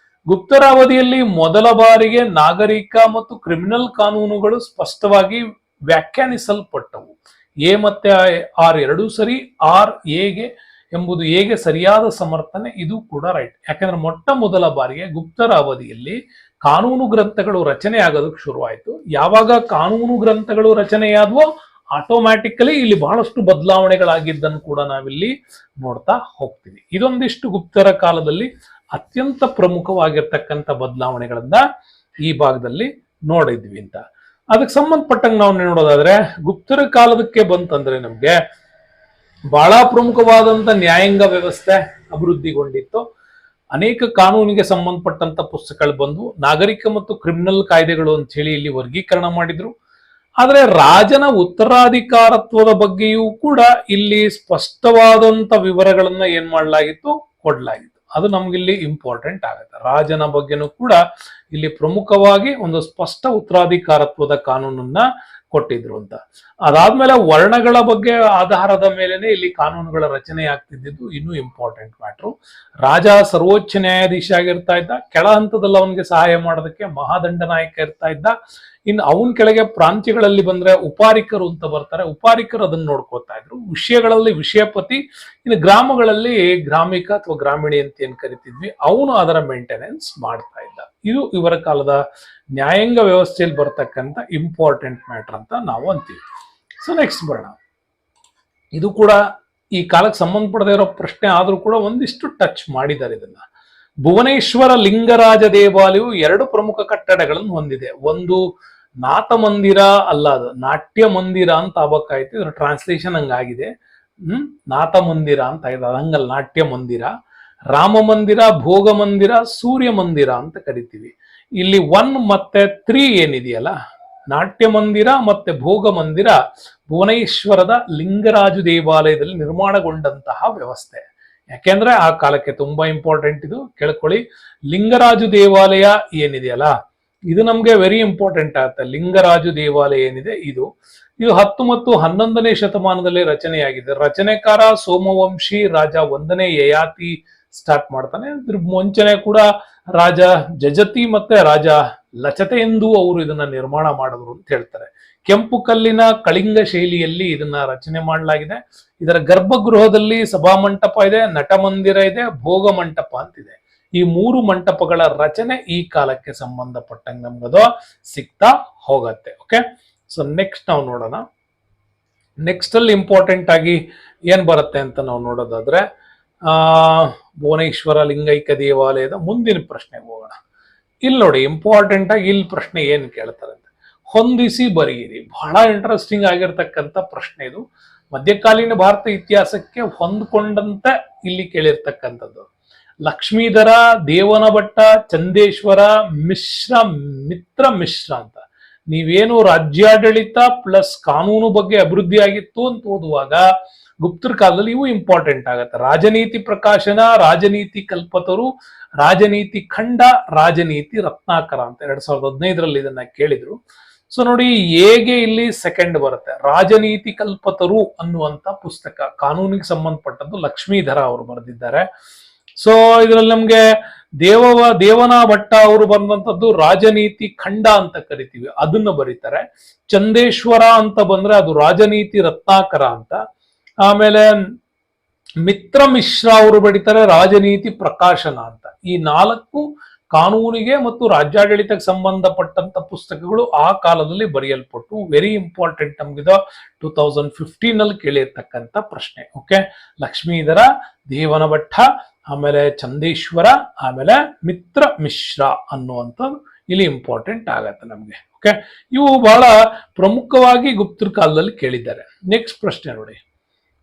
ಗುಪ್ತರ ಅವಧಿಯಲ್ಲಿ ಮೊದಲ ಬಾರಿಗೆ ನಾಗರಿಕ ಮತ್ತು ಕ್ರಿಮಿನಲ್ ಕಾನೂನುಗಳು ಸ್ಪಷ್ಟವಾಗಿ ವ್ಯಾಖ್ಯಾನಿಸಲ್ಪಟ್ಟವು. ಎ ಮತ್ತೆ ಆರ್ ಎರಡೂ ಸರಿ. ಆರ್ ಎಗೆ ಎಂಬುದು ಹೇಗೆ ಸರಿಯಾದ ಸಮರ್ಥನೆ, ಇದು ಕೂಡ ರೈಟ್. ಯಾಕಂದ್ರೆ ಮೊಟ್ಟ ಮೊದಲ ಬಾರಿಗೆ ಗುಪ್ತರ ಅವಧಿಯಲ್ಲಿ ಕಾನೂನು ಗ್ರಂಥಗಳು ರಚನೆ ಆಗೋದಕ್ಕೆ ಶುರುವಾಯಿತು. ಯಾವಾಗ ಕಾನೂನು ಗ್ರಂಥಗಳು ರಚನೆಯಾದವೋ ಆಟೋಮ್ಯಾಟಿಕಲಿ ಇಲ್ಲಿ ಬಹಳಷ್ಟು ಬದಲಾವಣೆಗಳಾಗಿದ್ದನ್ನು ಕೂಡ ನಾವಿಲ್ಲಿ ನೋಡ್ತಾ ಹೋಗ್ತೀವಿ. ಇದೊಂದಿಷ್ಟು ಗುಪ್ತರ ಕಾಲದಲ್ಲಿ ಅತ್ಯಂತ ಪ್ರಮುಖವಾಗಿರ್ತಕ್ಕಂಥ ಬದಲಾವಣೆಗಳನ್ನ ಈ ಭಾಗದಲ್ಲಿ ನೋಡಿದ್ವಿ ಅಂತ. ಅದಕ್ಕೆ ಸಂಬಂಧಪಟ್ಟಂಗೆ ನಾವು ನೋಡೋದಾದ್ರೆ ಗುಪ್ತರ ಕಾಲದಕ್ಕೆ ಬಂತಂದ್ರೆ ನಮ್ಗೆ ಬಹಳ ಪ್ರಮುಖವಾದಂತ ನ್ಯಾಯಾಂಗ ವ್ಯವಸ್ಥೆ ಅಭಿವೃದ್ಧಿಗೊಂಡಿತ್ತು. ಅನೇಕ ಕಾನೂನಿಗೆ ಸಂಬಂಧಪಟ್ಟಂತ ಪುಸ್ತಕಗಳು ಬಂದು ನಾಗರಿಕ ಮತ್ತು ಕ್ರಿಮಿನಲ್ ಕಾಯ್ದೆಗಳು ಅಂತ ಹೇಳಿ ಇಲ್ಲಿ ವರ್ಗೀಕರಣ ಮಾಡಿದ್ರು. ಆದ್ರೆ ರಾಜನ ಉತ್ತರಾಧಿಕಾರತ್ವದ ಬಗ್ಗೆಯೂ ಕೂಡ ಇಲ್ಲಿ ಸ್ಪಷ್ಟವಾದಂತ ವಿವರಗಳನ್ನ ಏನ್ ಮಾಡಲಾಗಿತ್ತು, ಕೊಡಲಾಗಿತ್ತು. ಅದು ನಮ್ಗಿಲ್ಲಿ ಇಂಪಾರ್ಟೆಂಟ್ ಆಗುತ್ತೆ. ರಾಜನ ಬಗ್ಗೆನೂ ಕೂಡ ಇಲ್ಲಿ ಪ್ರಮುಖವಾಗಿ ಒಂದು ಸ್ಪಷ್ಟ ಉತ್ತರಾಧಿಕಾರತ್ವದ ಕಾನೂನನ್ನ ಕೊಟ್ಟಿದ್ರು ಅಂತ. ಅದಾದ್ಮೇಲೆ ವರ್ಣಗಳ ಬಗ್ಗೆ ಆಧಾರದ ಮೇಲೆನೆ ಇಲ್ಲಿ ಕಾನೂನುಗಳ ರಚನೆ ಆಗ್ತಿದ್ದು ಇನ್ನೂ ಇಂಪಾರ್ಟೆಂಟ್ ಮ್ಯಾಟ್ರು. ರಾಜ ಸರ್ವೋಚ್ಚ ನ್ಯಾಯಾಧೀಶ ಆಗಿರ್ತಾ ಇದ್ದ. ಕೆಳ ಹಂತದಲ್ಲಿ ಅವನಿಗೆ ಸಹಾಯ ಮಾಡೋದಕ್ಕೆ ಮಹಾದಂಡ ನಾಯಕ ಇರ್ತಾ ಇದ್ದ. ಇನ್ನು ಅವನ ಕೆಳಗೆ ಪ್ರಾಂತ್ಯಗಳಲ್ಲಿ ಬಂದ್ರೆ ಉಪಾರಿಕರು ಅಂತ ಬರ್ತಾರೆ. ಉಪಾರಿಕರು ಅದನ್ನ ನೋಡ್ಕೋತಾ ಇದ್ರು. ವಿಷಯಗಳಲ್ಲಿ ವಿಷಯಪತಿ, ಇನ್ನು ಗ್ರಾಮಗಳಲ್ಲಿ ಗ್ರಾಮಿಕ ಅಥವಾ ಗ್ರಾಮೀಣಿ ಅಂತ ಏನ್ ಕರಿತಿದ್ವಿ, ಅವನು ಅದರ ಮೇಂಟೆನೆನ್ಸ್ ಮಾಡ್ತಾ ಇದ್ದ. ಇದು ಇವರ ಕಾಲದ ನ್ಯಾಯಾಂಗ ವ್ಯವಸ್ಥೆಯಲ್ಲಿ ಬರ್ತಕ್ಕಂಥ ಇಂಪಾರ್ಟೆಂಟ್ ಮ್ಯಾಟರ್ ಅಂತ ನಾವು ಅಂತೀವಿ. ಸೊ ನೆಕ್ಸ್ಟ್ ಬರೋಣ. ಇದು ಕೂಡ ಈ ಕಾಲಕ್ಕೆ ಸಂಬಂಧಪಡದೇ ಇರೋ ಪ್ರಶ್ನೆ ಆದ್ರೂ ಕೂಡ ಒಂದಿಷ್ಟು ಟಚ್ ಮಾಡಿದ್ದಾರೆ ಇದನ್ನ. ಭುವನೇಶ್ವರ ಲಿಂಗರಾಜ ದೇವಾಲಯವು 2 ಪ್ರಮುಖ ಕಟ್ಟಡಗಳನ್ನು ಹೊಂದಿದೆ. ಒಂದು ನಾಥ ಮಂದಿರ ಅಲ್ಲ, ಅದು ನಾಟ್ಯ ಮಂದಿರ ಅಂತ ಆಗ್ಬೇಕಾಯ್ತು. ಇದ್ರ ಟ್ರಾನ್ಸ್ಲೇಷನ್ ಹಂಗಾಗಿದೆ. ನಾಥ ಮಂದಿರ ಅಂತ ಆಗಿದೆ, ಹಂಗಲ್ಲ, ನಾಟ್ಯ ಮಂದಿರ. ರಾಮ ಮಂದಿರ, ಭೋಗ ಮಂದಿರ, ಸೂರ್ಯ ಮಂದಿರ ಅಂತ ಕರಿತೀವಿ. ಇಲ್ಲಿ 1 ಮತ್ತೆ 3 ಏನಿದೆಯಲ್ಲ, ನಾಟ್ಯ ಮಂದಿರ ಮತ್ತೆ ಭೋಗ ಮಂದಿರ ಭುವನೇಶ್ವರದ ಲಿಂಗರಾಜು ದೇವಾಲಯದಲ್ಲಿ ನಿರ್ಮಾಣಗೊಂಡಂತಹ ವ್ಯವಸ್ಥೆ. ಯಾಕೆಂದ್ರೆ ಆ ಕಾಲಕ್ಕೆ ತುಂಬಾ ಇಂಪಾರ್ಟೆಂಟ್ ಇದು, ಕೇಳ್ಕೊಳ್ಳಿ. ಲಿಂಗರಾಜು ದೇವಾಲಯ ಏನಿದೆಯಲ್ಲ, ಇದು ನಮ್ಗೆ ವೆರಿ ಇಂಪಾರ್ಟೆಂಟ್ ಆಗುತ್ತೆ. ಲಿಂಗರಾಜು ದೇವಾಲಯ ಏನಿದೆ ಇದು 10 ಮತ್ತು 11ನೇ ಶತಮಾನದಲ್ಲಿ ರಚನೆಯಾಗಿದೆ. ರಚನೆಕಾರ ಸೋಮವಂಶಿ ರಾಜ 1ನೇ ಯಯಾತಿ ಸ್ಟಾರ್ಟ್ ಮಾಡ್ತಾನೆ. ಇದ್ರ ಮುಂಚೆನೆ ಕೂಡ ರಾಜ ಜಜತಿ ಮತ್ತೆ ರಾಜ ಲಚತೆ ಎಂದು ಅವರು ಇದನ್ನ ನಿರ್ಮಾಣ ಮಾಡಿದ್ರು ಅಂತ ಹೇಳ್ತಾರೆ. ಕೆಂಪು ಕಲ್ಲಿನ ಕಳಿಂಗ ಶೈಲಿಯಲ್ಲಿ ಇದನ್ನ ರಚನೆ ಮಾಡಲಾಗಿದೆ. ಇದರ ಗರ್ಭಗೃಹದಲ್ಲಿ ಸಭಾಮಂಟಪ ಇದೆ, ನಟಮಂದಿರ ಇದೆ, ಭೋಗ ಮಂಟಪ ಅಂತಿದೆ. ಈ 3 ಮಂಟಪಗಳ ರಚನೆ ಈ ಕಾಲಕ್ಕೆ ಸಂಬಂಧಪಟ್ಟಂಗೆ ನಮ್ಗದು ಸಿಗ್ತಾ ಹೋಗತ್ತೆ. ಓಕೆ, ಸೊ ನೆಕ್ಸ್ಟ್ ನಾವು ನೋಡೋಣ. ನೆಕ್ಸ್ಟ್ ಅಲ್ಲಿ ಇಂಪಾರ್ಟೆಂಟ್ ಆಗಿ ಏನ್ ಬರುತ್ತೆ ಅಂತ ನಾವು ನೋಡೋದಾದ್ರೆ, ಭುವನೇಶ್ವರ ಲಿಂಗೈಕ್ಯ ದೇವಾಲಯದ ಮುಂದಿನ ಪ್ರಶ್ನೆಗೆ ಹೋಗೋಣ. ಇಲ್ಲಿ ನೋಡಿ, ಇಂಪಾರ್ಟೆಂಟ್ ಆಗಿ ಇಲ್ಲಿ ಪ್ರಶ್ನೆ ಏನ್ ಕೇಳ್ತಾರೆ ಅಂತ, ಹೊಂದಿಸಿ ಬರೆಯಿರಿ. ಬಹಳ ಇಂಟ್ರೆಸ್ಟಿಂಗ್ ಆಗಿರ್ತಕ್ಕಂಥ ಪ್ರಶ್ನೆ ಇದು. ಮಧ್ಯಕಾಲೀನ ಭಾರತ ಇತಿಹಾಸಕ್ಕೆ ಹೊಂದ್ಕೊಂಡಂತೆ ಇಲ್ಲಿ ಕೇಳಿರ್ತಕ್ಕಂಥದ್ದು. ಲಕ್ಷ್ಮೀಧರ, ದೇವನಭಟ್ಟ, ಚಂದೇಶ್ವರ, ಮಿತ್ರ ಮಿಶ್ರ ಅಂತ. ನೀವೇನು ರಾಜ್ಯಾಡಳಿತ ಪ್ಲಸ್ ಕಾನೂನು ಬಗ್ಗೆ ಅಭಿವೃದ್ಧಿ ಆಗಿತ್ತು ಅಂತ ಓದುವಾಗ ಗುಪ್ತರ ಕಾಲದಲ್ಲಿ ಇವು ಇಂಪಾರ್ಟೆಂಟ್ ಆಗತ್ತೆ. ರಾಜನೀತಿ ಪ್ರಕಾಶನ, ರಾಜನೀತಿ ಕಲ್ಪತರು, ರಾಜನೀತಿ ಖಂಡ, ರಾಜನೀತಿ ರತ್ನಾಕರ ಅಂತ 2015ರಲ್ಲಿ ಇದನ್ನ ಕೇಳಿದ್ರು. ಸೊ ನೋಡಿ, ಹೇಗೆ ಇಲ್ಲಿ ಸೆಕೆಂಡ್ ಬರುತ್ತೆ. ರಾಜನೀತಿ ಕಲ್ಪತರು ಅನ್ನುವಂತ ಪುಸ್ತಕ ಕಾನೂನಿಗೆ ಸಂಬಂಧಪಟ್ಟದ್ದು ಲಕ್ಷ್ಮೀಧರ ಅವರು ಬರೆದಿದ್ದಾರೆ. ಸೊ ಇದರಲ್ಲಿ ನಮ್ಗೆ ದೇವನ ಭಟ್ಟ ಅವರು ಬಂದಂತದ್ದು ರಾಜನೀತಿ ಖಂಡ ಅಂತ ಕರಿತೀವಿ, ಅದನ್ನ ಬರೀತಾರೆ. ಚಂದೇಶ್ವರ ಅಂತ ಬಂದ್ರೆ ಅದು ರಾಜನೀತಿ ರತ್ನಾಕರ ಅಂತ. ಆಮೇಲೆ ಮಿತ್ರ ಮಿಶ್ರ ಅವರು ಬರೀತಾರೆ ರಾಜನೀತಿ ಪ್ರಕಾಶನ ಅಂತ. ಈ 4 ಕಾನೂನಿಗೆ ಮತ್ತು ರಾಜ್ಯಾಡಳಿತಕ್ಕೆ ಸಂಬಂಧಪಟ್ಟಂತ ಪುಸ್ತಕಗಳು ಆ ಕಾಲದಲ್ಲಿ ಬರೆಯಲ್ಪಟ್ಟು ವೆರಿ ಇಂಪಾರ್ಟೆಂಟ್. ನಮ್ಗಿದ 2015 ಅಲ್ಲಿ ಕೇಳಿರ್ತಕ್ಕಂಥ ಪ್ರಶ್ನೆ. ಓಕೆ, ಲಕ್ಷ್ಮೀಧರ, ದೇವನಭಟ್ಟ, ಆಮೇಲೆ ಚಂದೇಶ್ವರ, ಆಮೇಲೆ ಮಿತ್ರ ಮಿಶ್ರ ಅನ್ನುವಂಥ ಇಲ್ಲಿ ಇಂಪಾರ್ಟೆಂಟ್ ಆಗತ್ತೆ ನಮ್ಗೆ. ಓಕೆ, ಇವು ಬಹಳ ಪ್ರಮುಖವಾಗಿ ಗುಪ್ತರ ಕಾಲದಲ್ಲಿ ಕೇಳಿದ್ದಾರೆ. ನೆಕ್ಸ್ಟ್ ಪ್ರಶ್ನೆ ನೋಡಿ,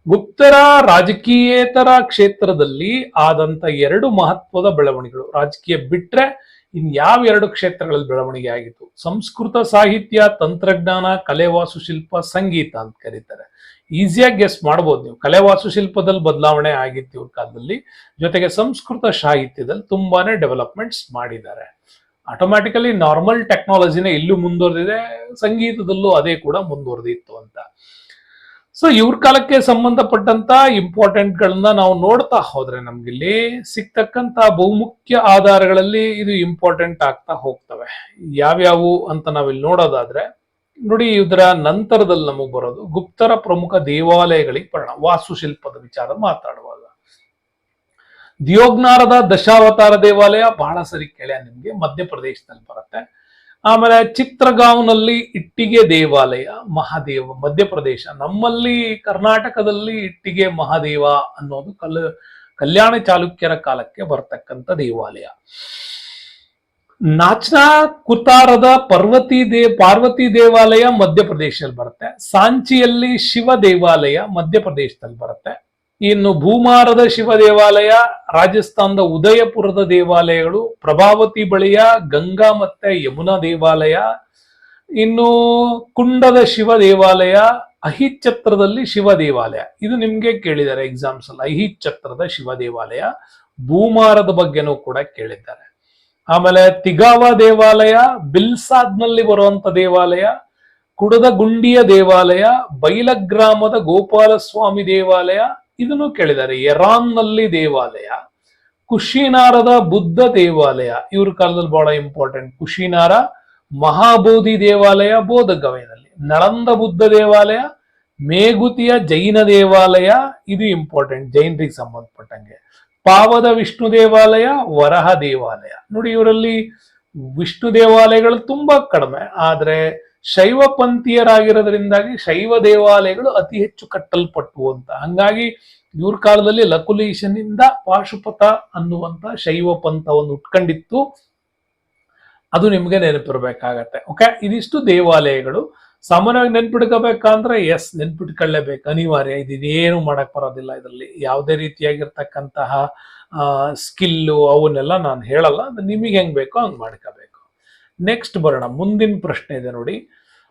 ಗುಪ್ತರ ರಾಜಕೀಯೇತರ ಕ್ಷೇತ್ರದಲ್ಲಿ ಆದಂತ 2 ಮಹತ್ವದ ಬೆಳವಣಿಗೆಗಳು. ರಾಜಕೀಯ ಬಿಟ್ರೆ ಇನ್ ಯಾವ 2 ಕ್ಷೇತ್ರಗಳಲ್ಲಿ ಬೆಳವಣಿಗೆ ಆಗಿತ್ತು? ಸಂಸ್ಕೃತ ಸಾಹಿತ್ಯ, ತಂತ್ರಜ್ಞಾನ, ಕಲೆ, ವಾಸ್ತುಶಿಲ್ಪ, ಸಂಗೀತ ಅಂತ ಕರೀತಾರೆ. ಈಸಿಯಾಗಿ ಗೆಸ್ ಮಾಡ್ಬೋದು ನೀವು. ಕಲೆ ವಾಸ್ತುಶಿಲ್ಪದಲ್ಲಿ ಬದಲಾವಣೆ ಆಗಿತ್ತು ಇವ್ರ ಕಾಲದಲ್ಲಿ, ಜೊತೆಗೆ ಸಂಸ್ಕೃತ ಸಾಹಿತ್ಯದಲ್ಲಿ ತುಂಬಾನೇ ಡೆವಲಪ್ಮೆಂಟ್ಸ್ ಮಾಡಿದ್ದಾರೆ. ಆಟೋಮ್ಯಾಟಿಕಲಿ ನಾರ್ಮಲ್ ಟೆಕ್ನಾಲಜಿನೇ ಇಲ್ಲೂ ಮುಂದುವರೆದಿದೆ, ಸಂಗೀತದಲ್ಲೂ ಅದೇ ಕೂಡ ಮುಂದುವರೆದಿತ್ತು ಅಂತ. ಸೊ ಇವ್ರ ಕಾಲಕ್ಕೆ ಸಂಬಂಧಪಟ್ಟಂತ ಇಂಪಾರ್ಟೆಂಟ್ ಗಳನ್ನ ನಾವು ನೋಡ್ತಾ ಹೋದ್ರೆ ನಮ್ಗಿಲ್ಲಿ ಸಿಗ್ತಕ್ಕಂತ ಬಹುಮುಖ್ಯ ಆಧಾರಗಳಲ್ಲಿ ಇದು ಇಂಪಾರ್ಟೆಂಟ್ ಆಗ್ತಾ ಹೋಗ್ತವೆ. ಯಾವ್ಯಾವು ಅಂತ ನಾವಿಲ್ಲಿ ನೋಡೋದಾದ್ರೆ ನೋಡಿ, ಇದರ ನಂತರದಲ್ಲಿ ನಮಗ್ ಬರೋದು ಗುಪ್ತರ ಪ್ರಮುಖ ದೇವಾಲಯಗಳಿಗೆ ಪರಿಣಾಮ. ವಾಸ್ತುಶಿಲ್ಪದ ವಿಚಾರ ಮಾತಾಡುವಾಗ ದಿಯೋಗ್ನಾರದ ದಶಾವತಾರ ದೇವಾಲಯ ಬಹಳ ಸರಿ ಕೇಳ ನಿಮ್ಗೆ, ಮಧ್ಯಪ್ರದೇಶದಲ್ಲಿ ಬರುತ್ತೆ. ಆಮೇಲೆ ಚಿತ್ರಗಾಂವ್ನಲ್ಲಿ ಇಟ್ಟಿಗೆ ದೇವಾಲಯ, ಮಹಾದೇವ, ಮಧ್ಯಪ್ರದೇಶ. ನಮ್ಮಲ್ಲಿ ಕರ್ನಾಟಕದಲ್ಲಿ ಇಟ್ಟಿಗೆ ಮಹಾದೇವ ಅನ್ನೋದು ಕಲ್ಯಾಣ ಚಾಲುಕ್ಯರ ಕಾಲಕ್ಕೆ ಬರ್ತಕ್ಕಂಥ ದೇವಾಲಯ. ನಾಚ್ನಾ ಕುತಾರದ ಪಾರ್ವತಿ ದೇವಾಲಯ ಮಧ್ಯಪ್ರದೇಶದಲ್ಲಿ ಬರುತ್ತೆ. ಸಾಂಚಿಯಲ್ಲಿ ಶಿವ ದೇವಾಲಯ ಮಧ್ಯಪ್ರದೇಶದಲ್ಲಿ ಬರುತ್ತೆ. ಇನ್ನು ಭೂಮಾರದ ಶಿವ ದೇವಾಲಯ, ರಾಜಸ್ಥಾನದ ಉದಯಪುರದ ದೇವಾಲಯಗಳು, ಪ್ರಭಾವತಿ ಬಳಿಯ ಗಂಗಾ ಮತ್ತೆ ಯಮುನಾ ದೇವಾಲಯ, ಇನ್ನು ಕುಂಡದ ಶಿವ ದೇವಾಲಯ, ಅಹಿಚ್ಛತ್ರದಲ್ಲಿ ಶಿವ ದೇವಾಲಯ. ಇದು ನಿಮ್ಗೆ ಕೇಳಿದ್ದಾರೆ ಎಕ್ಸಾಮ್ಸ್ ಅಲ್ಲಿ, ಅಹಿಚ್ಛತ್ರದ ಶಿವ ದೇವಾಲಯ. ಭೂಮಾರದ ಬಗ್ಗೆನೂ ಕೂಡ ಕೇಳಿದ್ದಾರೆ. ಆಮೇಲೆ ತಿಗಾವ ದೇವಾಲಯ, ಬಿಲ್ಸಾದ್ನಲ್ಲಿ ಬರುವಂತ ದೇವಾಲಯ, ಕುಡದ ಗುಂಡಿಯ ದೇವಾಲಯ, ಬೈಲಗ್ರಾಮದ ಗೋಪಾಲಸ್ವಾಮಿ ದೇವಾಲಯ, ಇದನ್ನು ಕೇಳಿದ್ದಾರೆ. ಎರಾನ್ ನಲ್ಲಿ ದೇವಾಲಯ, ಕುಶಿನಾರದ ಬುದ್ಧ ದೇವಾಲಯ, ಇವ್ರ ಕಾಲದಲ್ಲಿ ಬಹಳ ಇಂಪಾರ್ಟೆಂಟ್. ಕುಶಿನಾರ, ಮಹಾಬೋಧಿ ದೇವಾಲಯ ಬೋಧಗಯದಲ್ಲಿ, ನಳಂದ ಬುದ್ಧ ದೇವಾಲಯ, ಮೇಗುತಿಯ ಜೈನ ದೇವಾಲಯ, ಇದು ಇಂಪಾರ್ಟೆಂಟ್ ಜೈನರಿಗೆ ಸಂಬಂಧಪಟ್ಟಂಗೆ. ಪಾವದ ವಿಷ್ಣು ದೇವಾಲಯ, ವರಹ ದೇವಾಲಯ. ನೋಡಿ, ಇವರಲ್ಲಿ ವಿಷ್ಣು ದೇವಾಲಯಗಳು ತುಂಬಾ ಕಡಿಮೆ, ಆದ್ರೆ ಶೈವ ಪಂಥೀಯರಾಗಿರೋದ್ರಿಂದಾಗಿ ಶೈವ ದೇವಾಲಯಗಳು ಅತಿ ಹೆಚ್ಚು ಕಟ್ಟಲ್ಪಟ್ಟು ಅಂತ. ಹಂಗಾಗಿ ಇವ್ರ ಕಾಲದಲ್ಲಿ ಲಕುಲೀಶನಿಂದ ಪಾಶುಪತ ಅನ್ನುವಂತ ಶೈವ ಪಂಥವನ್ನು ಉಟ್ಕೊಂಡಿತ್ತು. ಅದು ನಿಮ್ಗೆ ನೆನಪಿರ್ಬೇಕಾಗತ್ತೆ. ಓಕೆ, ಇದಿಷ್ಟು ದೇವಾಲಯಗಳು. ಸಾಮಾನ್ಯವಾಗಿ ನೆನ್ಪಿಡ್ಕೋಬೇಕಂದ್ರೆ ನೆನ್ಪಿಟ್ಕೊಳ್ಳೇಬೇಕು, ಅನಿವಾರ್ಯ. ಇದೇನು ಮಾಡಕ್ ಬರೋದಿಲ್ಲ, ಇದರಲ್ಲಿ ಯಾವುದೇ ರೀತಿಯಾಗಿರ್ತಕ್ಕಂತಹ ಸ್ಕಿಲ್ಲು ಅವನ್ನೆಲ್ಲ ನಾನು ಹೇಳಲ್ಲ. ಅದು ನಿಮಗೆ ಹೆಂಗ್ ಬೇಕೋ ಹಂಗ್ ಮಾಡ್ಕೋಬೇಕು. ನೆಕ್ಸ್ಟ್ ಬರೋಣ, ಮುಂದಿನ ಪ್ರಶ್ನೆ ಇದೆ ನೋಡಿ.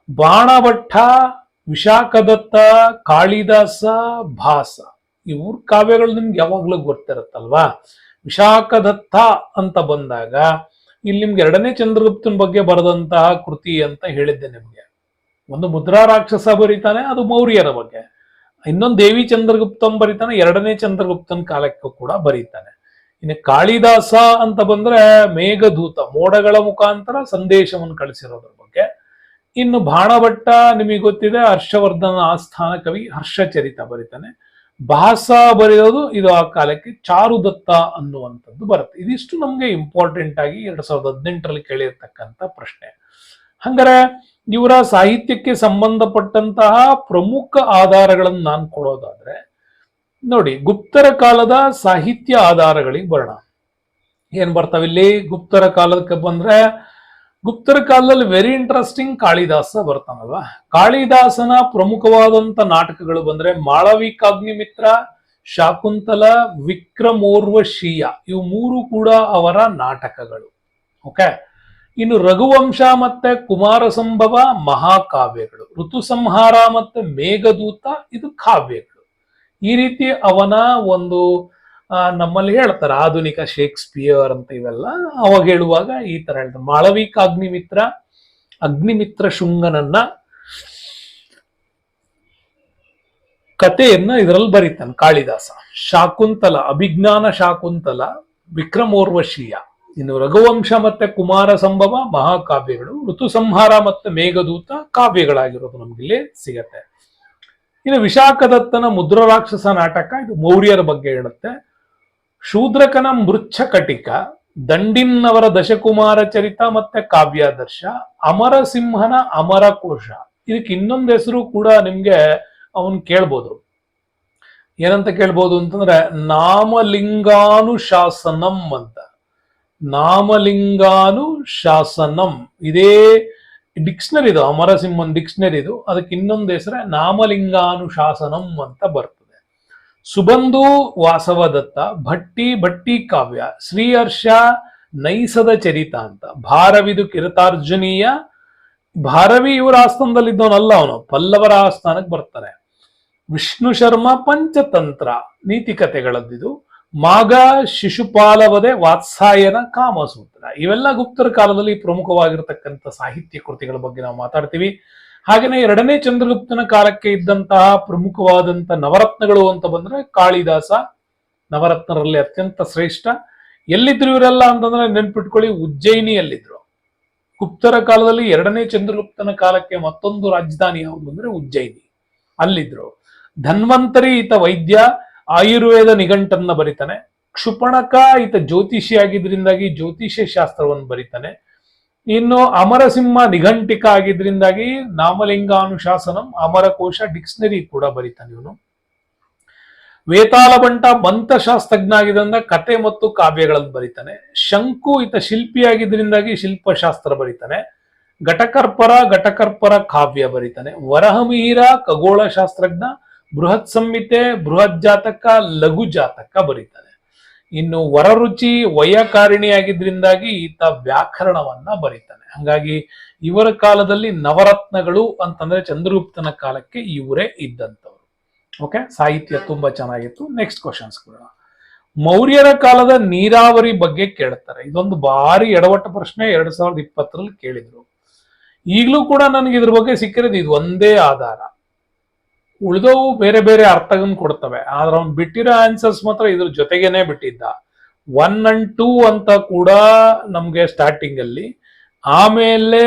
ಬಾಣಭಟ್ಟ, ವಿಶಾಖದತ್ತ, ಕಾಳಿದಾಸ, ಭಾಸ, ಇವ್ರ ಕಾವ್ಯಗಳು ನಿಮ್ಗೆ ಯಾವಾಗ್ಲೂ ಗೊತ್ತಿರುತ್ತಲ್ವಾ. ವಿಶಾಖದತ್ತ ಅಂತ ಬಂದಾಗ ಇಲ್ಲಿ ನಿಮ್ಗೆ ಎರಡನೇ ಚಂದ್ರಗುಪ್ತನ ಬಗ್ಗೆ ಬರೆದಂತಹ ಕೃತಿ ಅಂತ ಹೇಳಿದ್ದೆ ನಿಮ್ಗೆ. ಒಂದು ಮುದ್ರಾ ರಾಕ್ಷಸ ಬರೀತಾನೆ, ಅದು ಮೌರ್ಯರ ಬಗ್ಗೆ. ಇನ್ನೊಂದು ದೇವಿ ಚಂದ್ರಗುಪ್ತನ್ ಬರೀತಾನೆ, ಎರಡನೇ ಚಂದ್ರಗುಪ್ತನ ಕಾಲಕ್ಕೂ ಕೂಡ ಬರೀತಾನೆ. ಇನ್ನು ಕಾಳಿದಾಸ ಅಂತ ಬಂದ್ರೆ ಮೇಘದೂತ, ಮೋಡಗಳ ಮುಖಾಂತರ ಸಂದೇಶವನ್ನು ಕಳಿಸಿರೋದ್ರ ಬಗ್ಗೆ. ಇನ್ನು ಬಾಣಭಟ್ಟ ನಿಮಗೆ ಗೊತ್ತಿದೆ, ಹರ್ಷವರ್ಧನ ಆಸ್ಥಾನ ಕವಿ, ಹರ್ಷಚರಿತ ಬರೀತಾನೆ. ಭಾಸ ಬರೆಯೋದು ಇದು ಆ ಕಾಲಕ್ಕೆ ಚಾರುದತ್ತ ಅನ್ನುವಂಥದ್ದು ಬರುತ್ತೆ. ಇದಿಷ್ಟು ನಮ್ಗೆ ಇಂಪಾರ್ಟೆಂಟ್ ಆಗಿ 2018ರಲ್ಲಿ ಕೇಳಿರ್ತಕ್ಕಂಥ ಪ್ರಶ್ನೆ. ಹಂಗಾರೆ ಇವರ ಸಾಹಿತ್ಯಕ್ಕೆ ಸಂಬಂಧಪಟ್ಟಂತಹ ಪ್ರಮುಖ ಆಧಾರಗಳನ್ನು ನಾನು ಕೊಡೋದಾದ್ರೆ ನೋಡಿ, ಗುಪ್ತರ ಕಾಲದ ಸಾಹಿತ್ಯ ಆಧಾರಗಳಿಗೆ ಬರೋಣ. ಏನ್ ಬರ್ತಾವಿಲ್ಲಿ? ಗುಪ್ತರ ಕಾಲಕ್ಕೆ ಬಂದ್ರೆ ಗುಪ್ತರ ಕಾಲದಲ್ಲಿ ವೆರಿ ಇಂಟ್ರೆಸ್ಟಿಂಗ್ ಕಾಳಿದಾಸ ಬರ್ತಾನಲ್ವಾ. ಕಾಳಿದಾಸನ ಪ್ರಮುಖವಾದಂತ ನಾಟಕಗಳು ಬಂದ್ರೆ ಮಾಳವಿಕಾಗ್ನಿಮಿತ್ರ, ಶಾಕುಂತಲ, ವಿಕ್ರಮೋರ್ವಶೀಯ, ಇವು ಮೂರು ಕೂಡ ಅವರ ನಾಟಕಗಳು. ಓಕೆ. ಇನ್ನು ರಘುವಂಶ ಮತ್ತೆ ಕುಮಾರ ಸಂಭವ ಮಹಾಕಾವ್ಯಗಳು, ಋತುಸಂಹಾರ ಮತ್ತೆ ಮೇಘದೂತ ಇದು ಕಾವ್ಯಗಳು. ಈ ರೀತಿ ಅವನ ಒಂದು ನಮ್ಮಲ್ಲಿ ಹೇಳ್ತಾರೆ ಆಧುನಿಕ ಶೇಕ್ಸ್ಪಿಯರ್ ಅಂತ, ಇವೆಲ್ಲ ಅವಾಗ ಹೇಳುವಾಗ ಈ ತರ ಹೇಳ್ತಾರೆ. ಮಾಳವಿಕ ಅಗ್ನಿಮಿತ್ರ ಶುಂಗನನ್ನ ಕಥೆಯನ್ನ ಇದರಲ್ಲಿ ಬರೀತಾನೆ ಕಾಳಿದಾಸ. ಶಾಕುಂತಲ, ಅಭಿಜ್ಞಾನ ಶಾಕುಂತಲ, ವಿಕ್ರಮೋರ್ವಶೀಯ. ಇನ್ನು ರಘುವಂಶ ಮತ್ತೆ ಕುಮಾರ ಸಂಭವ ಮಹಾಕಾವ್ಯಗಳು, ಋತುಸಂಹಾರ ಮತ್ತೆ ಮೇಘದೂತ ಕಾವ್ಯಗಳಾಗಿರೋದು ನಮ್ಗಿಲ್ಲಿ ಸಿಗತ್ತೆ. ಇನ್ನು ವಿಶಾಖದತ್ತನ ಮುದ್ರರಾಕ್ಷಸ ನಾಟಕ, ಇದು ಮೌರ್ಯರ ಬಗ್ಗೆ ಹೇಳುತ್ತೆ. ಶೂದ್ರಕನ ಮೃಚ್ಛ ಕಟಿಕ, ದಂಡಿನ್ನವರ ದಶಕುಮಾರ ಚರಿತ ಮತ್ತೆ ಕಾವ್ಯಾದರ್ಶ, ಅಮರಸಿಂಹನ ಅಮರಕೋಶ. ಇದಕ್ಕೆ ಇನ್ನೊಂದು ಹೆಸರು ಕೂಡ ನಿಮ್ಗೆ ಅವನ್ ಕೇಳ್ಬೋದು. ಏನಂತ ಕೇಳ್ಬೋದು ಅಂತಂದ್ರೆ ನಾಮಲಿಂಗಾನುಶಾಸನಂ ಅಂತ. ನಾಮಲಿಂಗಾನುಶಾಸನಂ ಇದೇ ಡಿಕ್ಷನರಿ, ಇದು ಅಮರಸಿಂಹನ್ ಡಿಕ್ಷನರಿ ಇದು. ಅದಕ್ಕೆ ಇನ್ನೊಂದು ಹೆಸರೇ ನಾಮಲಿಂಗಾನುಶಾಸನಂ ಅಂತ ಬರ್ತದೆ. ಸುಬಂಧು ವಾಸವದತ್ತ, ಭಟ್ಟಿ ಕಾವ್ಯ, ಶ್ರೀಹರ್ಷ ನೈಸದ ಚರಿತ ಅಂತ. ಭಾರವಿದು ಕಿರತಾರ್ಜುನೀಯ, ಭಾರವಿ ಇವರ ಆಸ್ಥಾನದಲ್ಲಿದ್ದವನಲ್ಲ, ಅವನು ಪಲ್ಲವರ ಆಸ್ಥಾನಕ್ಕೆ ಬರ್ತಾನೆ. ವಿಷ್ಣು ಶರ್ಮ ಪಂಚತಂತ್ರ, ನೀತಿ ಕಥೆಗಳದ್ದಿದು. ಮಾಗ ಶಿಶುಪಾಲವದೆ, ವಾತ್ಸಾಯನ ಕಾಮಸೂತ್ರ. ಇವೆಲ್ಲ ಗುಪ್ತರ ಕಾಲದಲ್ಲಿ ಪ್ರಮುಖವಾಗಿರ್ತಕ್ಕಂಥ ಸಾಹಿತ್ಯ ಕೃತಿಗಳ ಬಗ್ಗೆ ನಾವು ಮಾತಾಡ್ತೀವಿ. ಹಾಗೆಯೇ ಎರಡನೇ ಚಂದ್ರಗುಪ್ತನ ಕಾಲಕ್ಕೆ ಇದ್ದಂತಹ ಪ್ರಮುಖವಾದಂತ ನವರತ್ನಗಳು ಅಂತ ಬಂದ್ರೆ ಕಾಳಿದಾಸ ನವರತ್ನರಲ್ಲಿ ಅತ್ಯಂತ ಶ್ರೇಷ್ಠ. ಎಲ್ಲಿದ್ರು ಇವರೆಲ್ಲ ಅಂತಂದ್ರೆ ನೆನ್ಪಿಟ್ಕೊಳ್ಳಿ, ಉಜ್ಜಯಿನಿಯಲ್ಲಿದ್ರು. ಗುಪ್ತರ ಕಾಲದಲ್ಲಿ ಎರಡನೇ ಚಂದ್ರಗುಪ್ತನ ಕಾಲಕ್ಕೆ ಮತ್ತೊಂದು ರಾಜಧಾನಿ ಯಾವುದು ಅಂದ್ರೆ ಉಜ್ಜಯಿನಿ, ಅಲ್ಲಿದ್ರು. ಧನ್ವಂತರಿ ಈತ ವೈದ್ಯ, ಆಯುರ್ವೇದ ನಿಘಂಟನ್ನ ಬರಿತಾನೆ. ಕ್ಷುಪಣಕ ಈತ ಜ್ಯೋತಿಷಿ ಆಗಿದ್ರಿಂದಾಗಿ ಜ್ಯೋತಿಷ್ಯ ಶಾಸ್ತ್ರವನ್ನು ಬರಿತಾನೆ. ಇನ್ನು ಅಮರಸಿಂಹ ನಿಘಂಟಿಕ ಆಗಿದ್ರಿಂದಾಗಿ ನಾಮಲಿಂಗಾನುಶಾಸನಂ, ಅಮರಕೋಶ, ಡಿಕ್ಷನರಿ ಕೂಡ ಬರಿತಾನೆ ಇವನು. ವೇತಾಳ ಬಂಟ ಮಂತ್ರಶಾಸ್ತ್ರಜ್ಞ ಆಗಿದ್ರಿಂದ ಕತೆ ಮತ್ತು ಕಾವ್ಯಗಳನ್ನು ಬರಿತಾನೆ. ಶಂಕು ಈತ ಶಿಲ್ಪಿಯಾಗಿದ್ರಿಂದಾಗಿ ಶಿಲ್ಪಶಾಸ್ತ್ರ ಬರಿತಾನೆ. ಘಟಕರ್ಪರ ಕಾವ್ಯ ಬರಿತಾನೆ. ವರಹಮಿಹಿರ ಖಗೋಳ ಶಾಸ್ತ್ರಜ್ಞ, ಬೃಹತ್ ಸಂಹಿತೆ, ಬೃಹತ್ ಜಾತಕ, ಲಘು ಜಾತಕ ಬರೀತಾನೆ. ಇನ್ನು ವರರುಚಿ ವೈಯಾಕಾರಿಣಿಯಾಗಿದ್ರಿಂದಾಗಿ ಈತ ವ್ಯಾಕರಣವನ್ನ ಬರೀತಾನೆ. ಹಂಗಾಗಿ ಇವರ ಕಾಲದಲ್ಲಿ ನವರತ್ನಗಳು ಅಂತಂದ್ರೆ ಚಂದ್ರಗುಪ್ತನ ಕಾಲಕ್ಕೆ ಇವರೇ ಇದ್ದಂಥವ್ರು. ಓಕೆ, ಸಾಹಿತ್ಯ ತುಂಬಾ ಚೆನ್ನಾಗಿತ್ತು. ನೆಕ್ಸ್ಟ್ ಕ್ವಶನ್ಸ್ ಕೊಡೋಣ. ಮೌರ್ಯರ ಕಾಲದ ನೀರಾವರಿ ಬಗ್ಗೆ ಕೇಳ್ತಾರೆ. ಇದೊಂದು ಭಾರಿ ಎಡವಟ್ಟ ಪ್ರಶ್ನೆ, 2020ರಲ್ಲಿ ಕೇಳಿದ್ರು. ಈಗಲೂ ಕೂಡ ನನಗೆ ಇದ್ರ ಬಗ್ಗೆ ಸಿಕ್ಕಿರೋದು ಇದು ಒಂದೇ ಆಧಾರ. ಉಳಿದವು ಬೇರೆ ಬೇರೆ ಅರ್ಥಗಳನ್ನು ಕೊಡ್ತವೆ. ಆದ್ರೆ ಅವ್ನು ಬಿಟ್ಟಿರೋ ಆನ್ಸರ್ಸ್ ಮಾತ್ರ ಇದ್ರ ಜೊತೆಗೇನೆ ಬಿಟ್ಟಿದ್ದ. 1 and 2 ಅಂತ ಕೂಡ ನಮ್ಗೆ ಸ್ಟಾರ್ಟಿಂಗ್ ಅಲ್ಲಿ, ಆಮೇಲೆ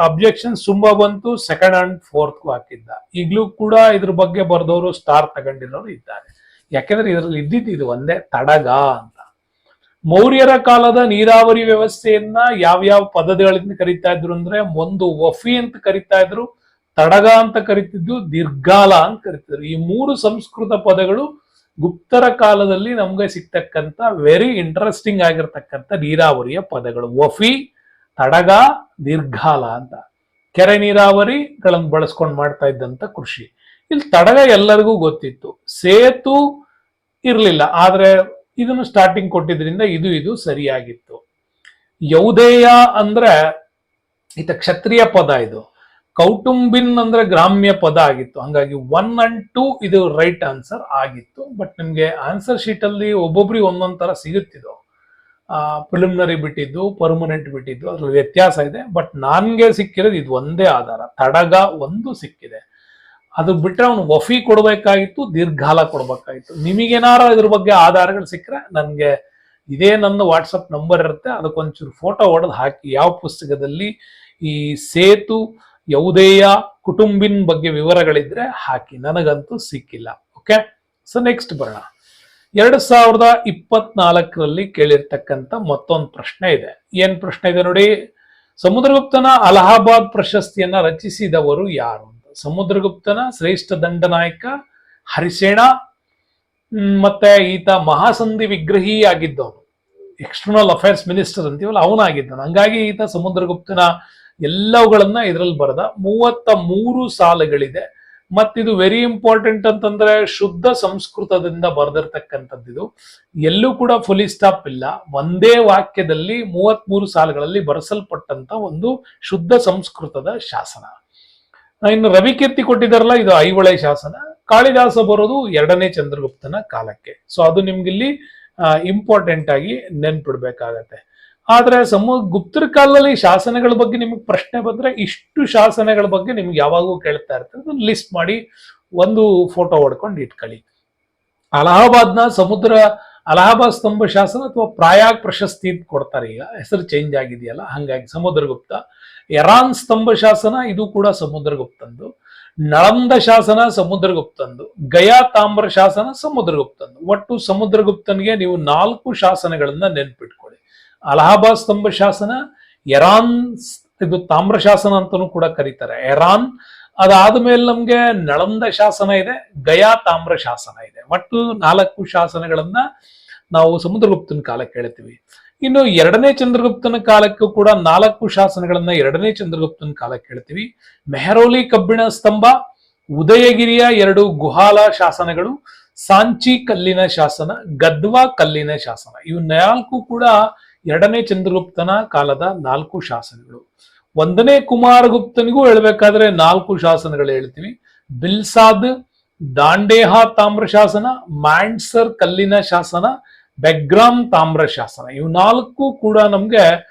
ಅಬ್ಜೆಕ್ಷನ್ಸ್ ತುಂಬಾ ಬಂತು, 2nd and 4th ಹಾಕಿದ್ದ. ಈಗ್ಲೂ ಕೂಡ ಇದ್ರ ಬಗ್ಗೆ ಬರ್ದವರು ಸ್ಟಾರ್ ತಗೊಂಡಿರೋರು ಇದ್ದಾರೆ. ಯಾಕೆಂದ್ರೆ ಇದರಲ್ಲಿ ಇದ್ದಿದ್ದು ಇದು ಒಂದೇ, ತಡಗ ಅಂತ. ಮೌರ್ಯರ ಕಾಲದ ನೀರಾವರಿ ವ್ಯವಸ್ಥೆಯನ್ನ ಯಾವ್ಯಾವ ಪದಗಳಿಂದ ಕರಿತಾ ಇದ್ರು ಅಂದ್ರೆ, ಒಂದು ವಫಿ ಅಂತ ಕರಿತಾ ಇದ್ರು, ತಡಗ ಅಂತ ಕರಿತಿದ್ದು, ದೀರ್ಘಾಲ ಅಂತ ಕರಿತಿದ್ರು. ಈ 3 ಸಂಸ್ಕೃತ ಪದಗಳು ಗುಪ್ತರ ಕಾಲದಲ್ಲಿ ನಮ್ಗೆ ಸಿಗ್ತಕ್ಕಂಥ ವೆರಿ ಇಂಟ್ರೆಸ್ಟಿಂಗ್ ಆಗಿರ್ತಕ್ಕಂಥ ನೀರಾವರಿಯ ಪದಗಳು. ವಫಿ, ತಡಗ, ದೀರ್ಘಾಲ ಅಂತ. ಕೆರೆ ನೀರಾವರಿಗಳನ್ನು ಬಳಸ್ಕೊಂಡು ಮಾಡ್ತಾ ಇದ್ದಂತ ಕೃಷಿ. ಇಲ್ಲಿ ತಡಗ ಎಲ್ಲರಿಗೂ ಗೊತ್ತಿತ್ತು, ಸೇತು ಇರ್ಲಿಲ್ಲ, ಆದ್ರೆ ಇದನ್ನು ಸ್ಟಾರ್ಟಿಂಗ್ ಕೊಟ್ಟಿದ್ರಿಂದ ಇದು ಸರಿಯಾಗಿತ್ತು. ಯೌಧೇಯ ಅಂದ್ರೆ ಈತ ಕ್ಷತ್ರಿಯ ಪದ ಇದು. ಕೌಟುಂಬಿನ್ ಅಂದ್ರೆ ಗ್ರಾಮ್ಯ ಪದ ಆಗಿತ್ತು. ಹಂಗಾಗಿ 1 and 2 ಇದು ರೈಟ್ ಆನ್ಸರ್ ಆಗಿತ್ತು. ಬಟ್ ನಿಮ್ಗೆ ಆನ್ಸರ್ ಶೀಟ್ ಅಲ್ಲಿ ಒಬ್ಬೊಬ್ರಿಗೆ ಒಂದೊಂದ್ ತರ ಸಿಗುತ್ತಿದ್ದು, ಪ್ರಿಲಿಮಿನರಿ ಬಿಟ್ಟಿದ್ದು, ಪರ್ಮನೆಂಟ್ ಬಿಟ್ಟಿದ್ದು, ಅದ್ರಲ್ಲಿ ವ್ಯತ್ಯಾಸ ಇದೆ. ಬಟ್ ನನ್ಗೆ ಸಿಕ್ಕಿರೋದು ಇದು ಒಂದೇ ಆಧಾರ, ತಡಗ ಒಂದು ಸಿಕ್ಕಿದೆ. ಅದು ಬಿಟ್ರೆ ಅವ್ನು ವಫಿ ಕೊಡ್ಬೇಕಾಗಿತ್ತು, ದೀರ್ಘಾಲ ಕೊಡ್ಬೇಕಾಗಿತ್ತು. ನಿಮಗೇನಾರ ಇದ್ರ ಬಗ್ಗೆ ಆಧಾರಗಳು ಸಿಕ್ಕರೆ ನನ್ಗೆ ಇದೇ ನನ್ನ ವಾಟ್ಸಪ್ ನಂಬರ್ ಇರುತ್ತೆ, ಅದಕ್ಕೊಂಚೂರು ಫೋಟೋ ಹೊಡೆದು ಹಾಕಿ ಯಾವ ಪುಸ್ತಕದಲ್ಲಿ ಈ ಸೇತು ಯೌದೇಯ ಕುಟುಂಬಿನ್ ಬಗ್ಗೆ ವಿವರಗಳಿದ್ರೆ ಹಾಕಿ. ನನಗಂತೂ ಸಿಕ್ಕಿಲ್ಲ. ಓಕೆ, ಸೊ ನೆಕ್ಸ್ಟ್ ಬರೋಣ. 2024ರಲ್ಲಿ ಕೇಳಿರ್ತಕ್ಕಂಥ ಮತ್ತೊಂದು ಪ್ರಶ್ನೆ ಇದೆ. ಏನ್ ಪ್ರಶ್ನೆ ಇದೆ ನೋಡಿ. ಸಮುದ್ರಗುಪ್ತನ ಅಲಹಾಬಾದ್ ಪ್ರಶಸ್ತಿಯನ್ನ ರಚಿಸಿದವರು ಯಾರು ಅಂತ. ಸಮುದ್ರಗುಪ್ತನ ಶ್ರೇಷ್ಠ ದಂಡನಾಯಕ ಹರಿಸೇನ, ಮತ್ತೆ ಈತ ಮಹಾಸಂಧಿ ವಿಗ್ರಹಿ ಆಗಿದ್ದವನು, ಎಕ್ಸ್ಟರ್ನಲ್ ಅಫೇರ್ಸ್ ಮಿನಿಸ್ಟರ್ ಅಂತೀವಲ್ಲ ಅವನಾಗಿದ್ದವನು. ಹಂಗಾಗಿ ಈತ ಸಮುದ್ರಗುಪ್ತನ ಎಲ್ಲವುಗಳನ್ನ ಇದರಲ್ಲಿ ಬರೆದ. 33 ಸಾಲುಗಳಿದೆ. ಮತ್ತಿದು ವೆರಿ ಇಂಪಾರ್ಟೆಂಟ್ ಅಂತಂದ್ರೆ ಶುದ್ಧ ಸಂಸ್ಕೃತದಿಂದ ಬರೆದಿರ್ತಕ್ಕಂಥದ್ದು. ಎಲ್ಲೂ ಕೂಡ ಫುಲಿ ಸ್ಟಾಪ್ ಇಲ್ಲ. ಒಂದೇ ವಾಕ್ಯದಲ್ಲಿ 33 ಸಾಲುಗಳಲ್ಲಿ ಬರೆಸಲ್ಪಟ್ಟಂತ ಒಂದು ಶುದ್ಧ ಸಂಸ್ಕೃತದ ಶಾಸನ. ಇನ್ನು ರವಿಕೀರ್ತಿ ಕೊಟ್ಟಿದಾರಲ್ಲ, ಇದು ಐಹೊಳೆ ಶಾಸನ. ಕಾಳಿದಾಸ ಬರೋದು 2ನೇ ಚಂದ್ರಗುಪ್ತನ ಕಾಲಕ್ಕೆ. ಸೊ ಅದು ನಿಮ್ಗಿಲ್ಲಿ ಇಂಪಾರ್ಟೆಂಟ್ ಆಗಿ ನೆನ್ಪಿಡ್ಬೇಕಾಗತ್ತೆ. ಆದ್ರೆ ಗುಪ್ತರ ಕಾಲದಲ್ಲಿ ಶಾಸನಗಳ ಬಗ್ಗೆ ನಿಮಗೆ ಪ್ರಶ್ನೆ ಬಂದ್ರೆ ಇಷ್ಟು ಶಾಸನಗಳ ಬಗ್ಗೆ ನಿಮ್ಗೆ ಯಾವಾಗೂ ಕೇಳ್ತಾ ಇರ್ತದೆ. ಲಿಸ್ಟ್ ಮಾಡಿ ಒಂದು ಫೋಟೋ ಹೊಡ್ಕೊಂಡು ಇಟ್ಕೊಳ್ಳಿ. ಅಲಹಾಬಾದ್ನ ಅಲಹಾಬಾದ್ ಸ್ತಂಭ ಶಾಸನ ಅಥವಾ ಪ್ರಾಯಾಗ್ ಪ್ರಶಸ್ತಿ ಅಂತ ಕೊಡ್ತಾರೆ. ಈಗ ಹೆಸರು ಚೇಂಜ್ ಆಗಿದೆಯಲ್ಲ, ಹಂಗಾಗಿ ಸಮುದ್ರಗುಪ್ತ. ಎರಾನ್ ಸ್ತಂಭ ಶಾಸನ ಇದು ಕೂಡ ಸಮುದ್ರಗುಪ್ತಂದು. ನಳಂದ ಶಾಸನ ಸಮುದ್ರಗುಪ್ತಂದು. ಗಯಾ ತಾಮ್ರ ಶಾಸನ ಸಮುದ್ರಗುಪ್ತಂದು. ಒಟ್ಟು ಸಮುದ್ರಗುಪ್ತನ್ಗೆ ನೀವು 4 ಶಾಸನಗಳನ್ನ ನೆನ್ಪಿಟ್ಕೊಳ್ಳಿ. ಅಲಹಾಬಾದ್ ಸ್ತಂಭ ಶಾಸನ, ಎರಾನ್, ಇದು ತಾಮ್ರ ಶಾಸನ ಅಂತಾನೂ ಕೂಡ ಕರೀತಾರೆ, ಎರಾನ್. ಅದಾದ್ಮೇಲೆ ನಮ್ಗೆ ನಳಂದ ಶಾಸನ ಇದೆ, ಗಯಾ ತಾಮ್ರ ಶಾಸನ ಇದೆ. ಒಟ್ಟು 4 ಶಾಸನಗಳನ್ನ ನಾವು ಸಮುದ್ರಗುಪ್ತನ ಕಾಲಕ್ಕೆ ಹೇಳ್ತೀವಿ. ಇನ್ನು 2ನೇ ಚಂದ್ರಗುಪ್ತನ ಕಾಲಕ್ಕೂ ಕೂಡ 4 ಶಾಸನಗಳನ್ನ 2ನೇ ಚಂದ್ರಗುಪ್ತನ ಕಾಲಕ್ಕೆ ಹೇಳ್ತೀವಿ. ಮೆಹರೌಲಿ ಕಬ್ಬಿಣ ಸ್ತಂಭ, ಉದಯಗಿರಿಯ 2 ಗುಹಾಲ ಶಾಸನಗಳು, ಸಾಂಚಿ ಕಲ್ಲಿನ ಶಾಸನ, ಗದ್ವಾ ಕಲ್ಲಿನ ಶಾಸನ. ಇವು 4 ಕೂಡ 2ನೇ ಚಂದ್ರಗುಪ್ತನ ಕಾಲದ 4 ಶಾಸನಗಳು. 1ನೇ ಕುಮಾರಗುಪ್ತನಿಗೂ ಹೇಳ್ಬೇಕಾದ್ರೆ 4 ಶಾಸನಗಳು ಹೇಳ್ತೀವಿ. ಬಿಲ್ಸಾದ್, ದಾಂಡೇಹ ತಾಮ್ರ ಶಾಸನ, ಮ್ಯಾಂಡ್ಸರ್ ಕಲ್ಲಿನ ಶಾಸನ, ಬೆಗ್ರಾಮ್ ತಾಮ್ರ ಶಾಸನ. ಇವು 4 ಕೂಡ ನಮ್ಗೆ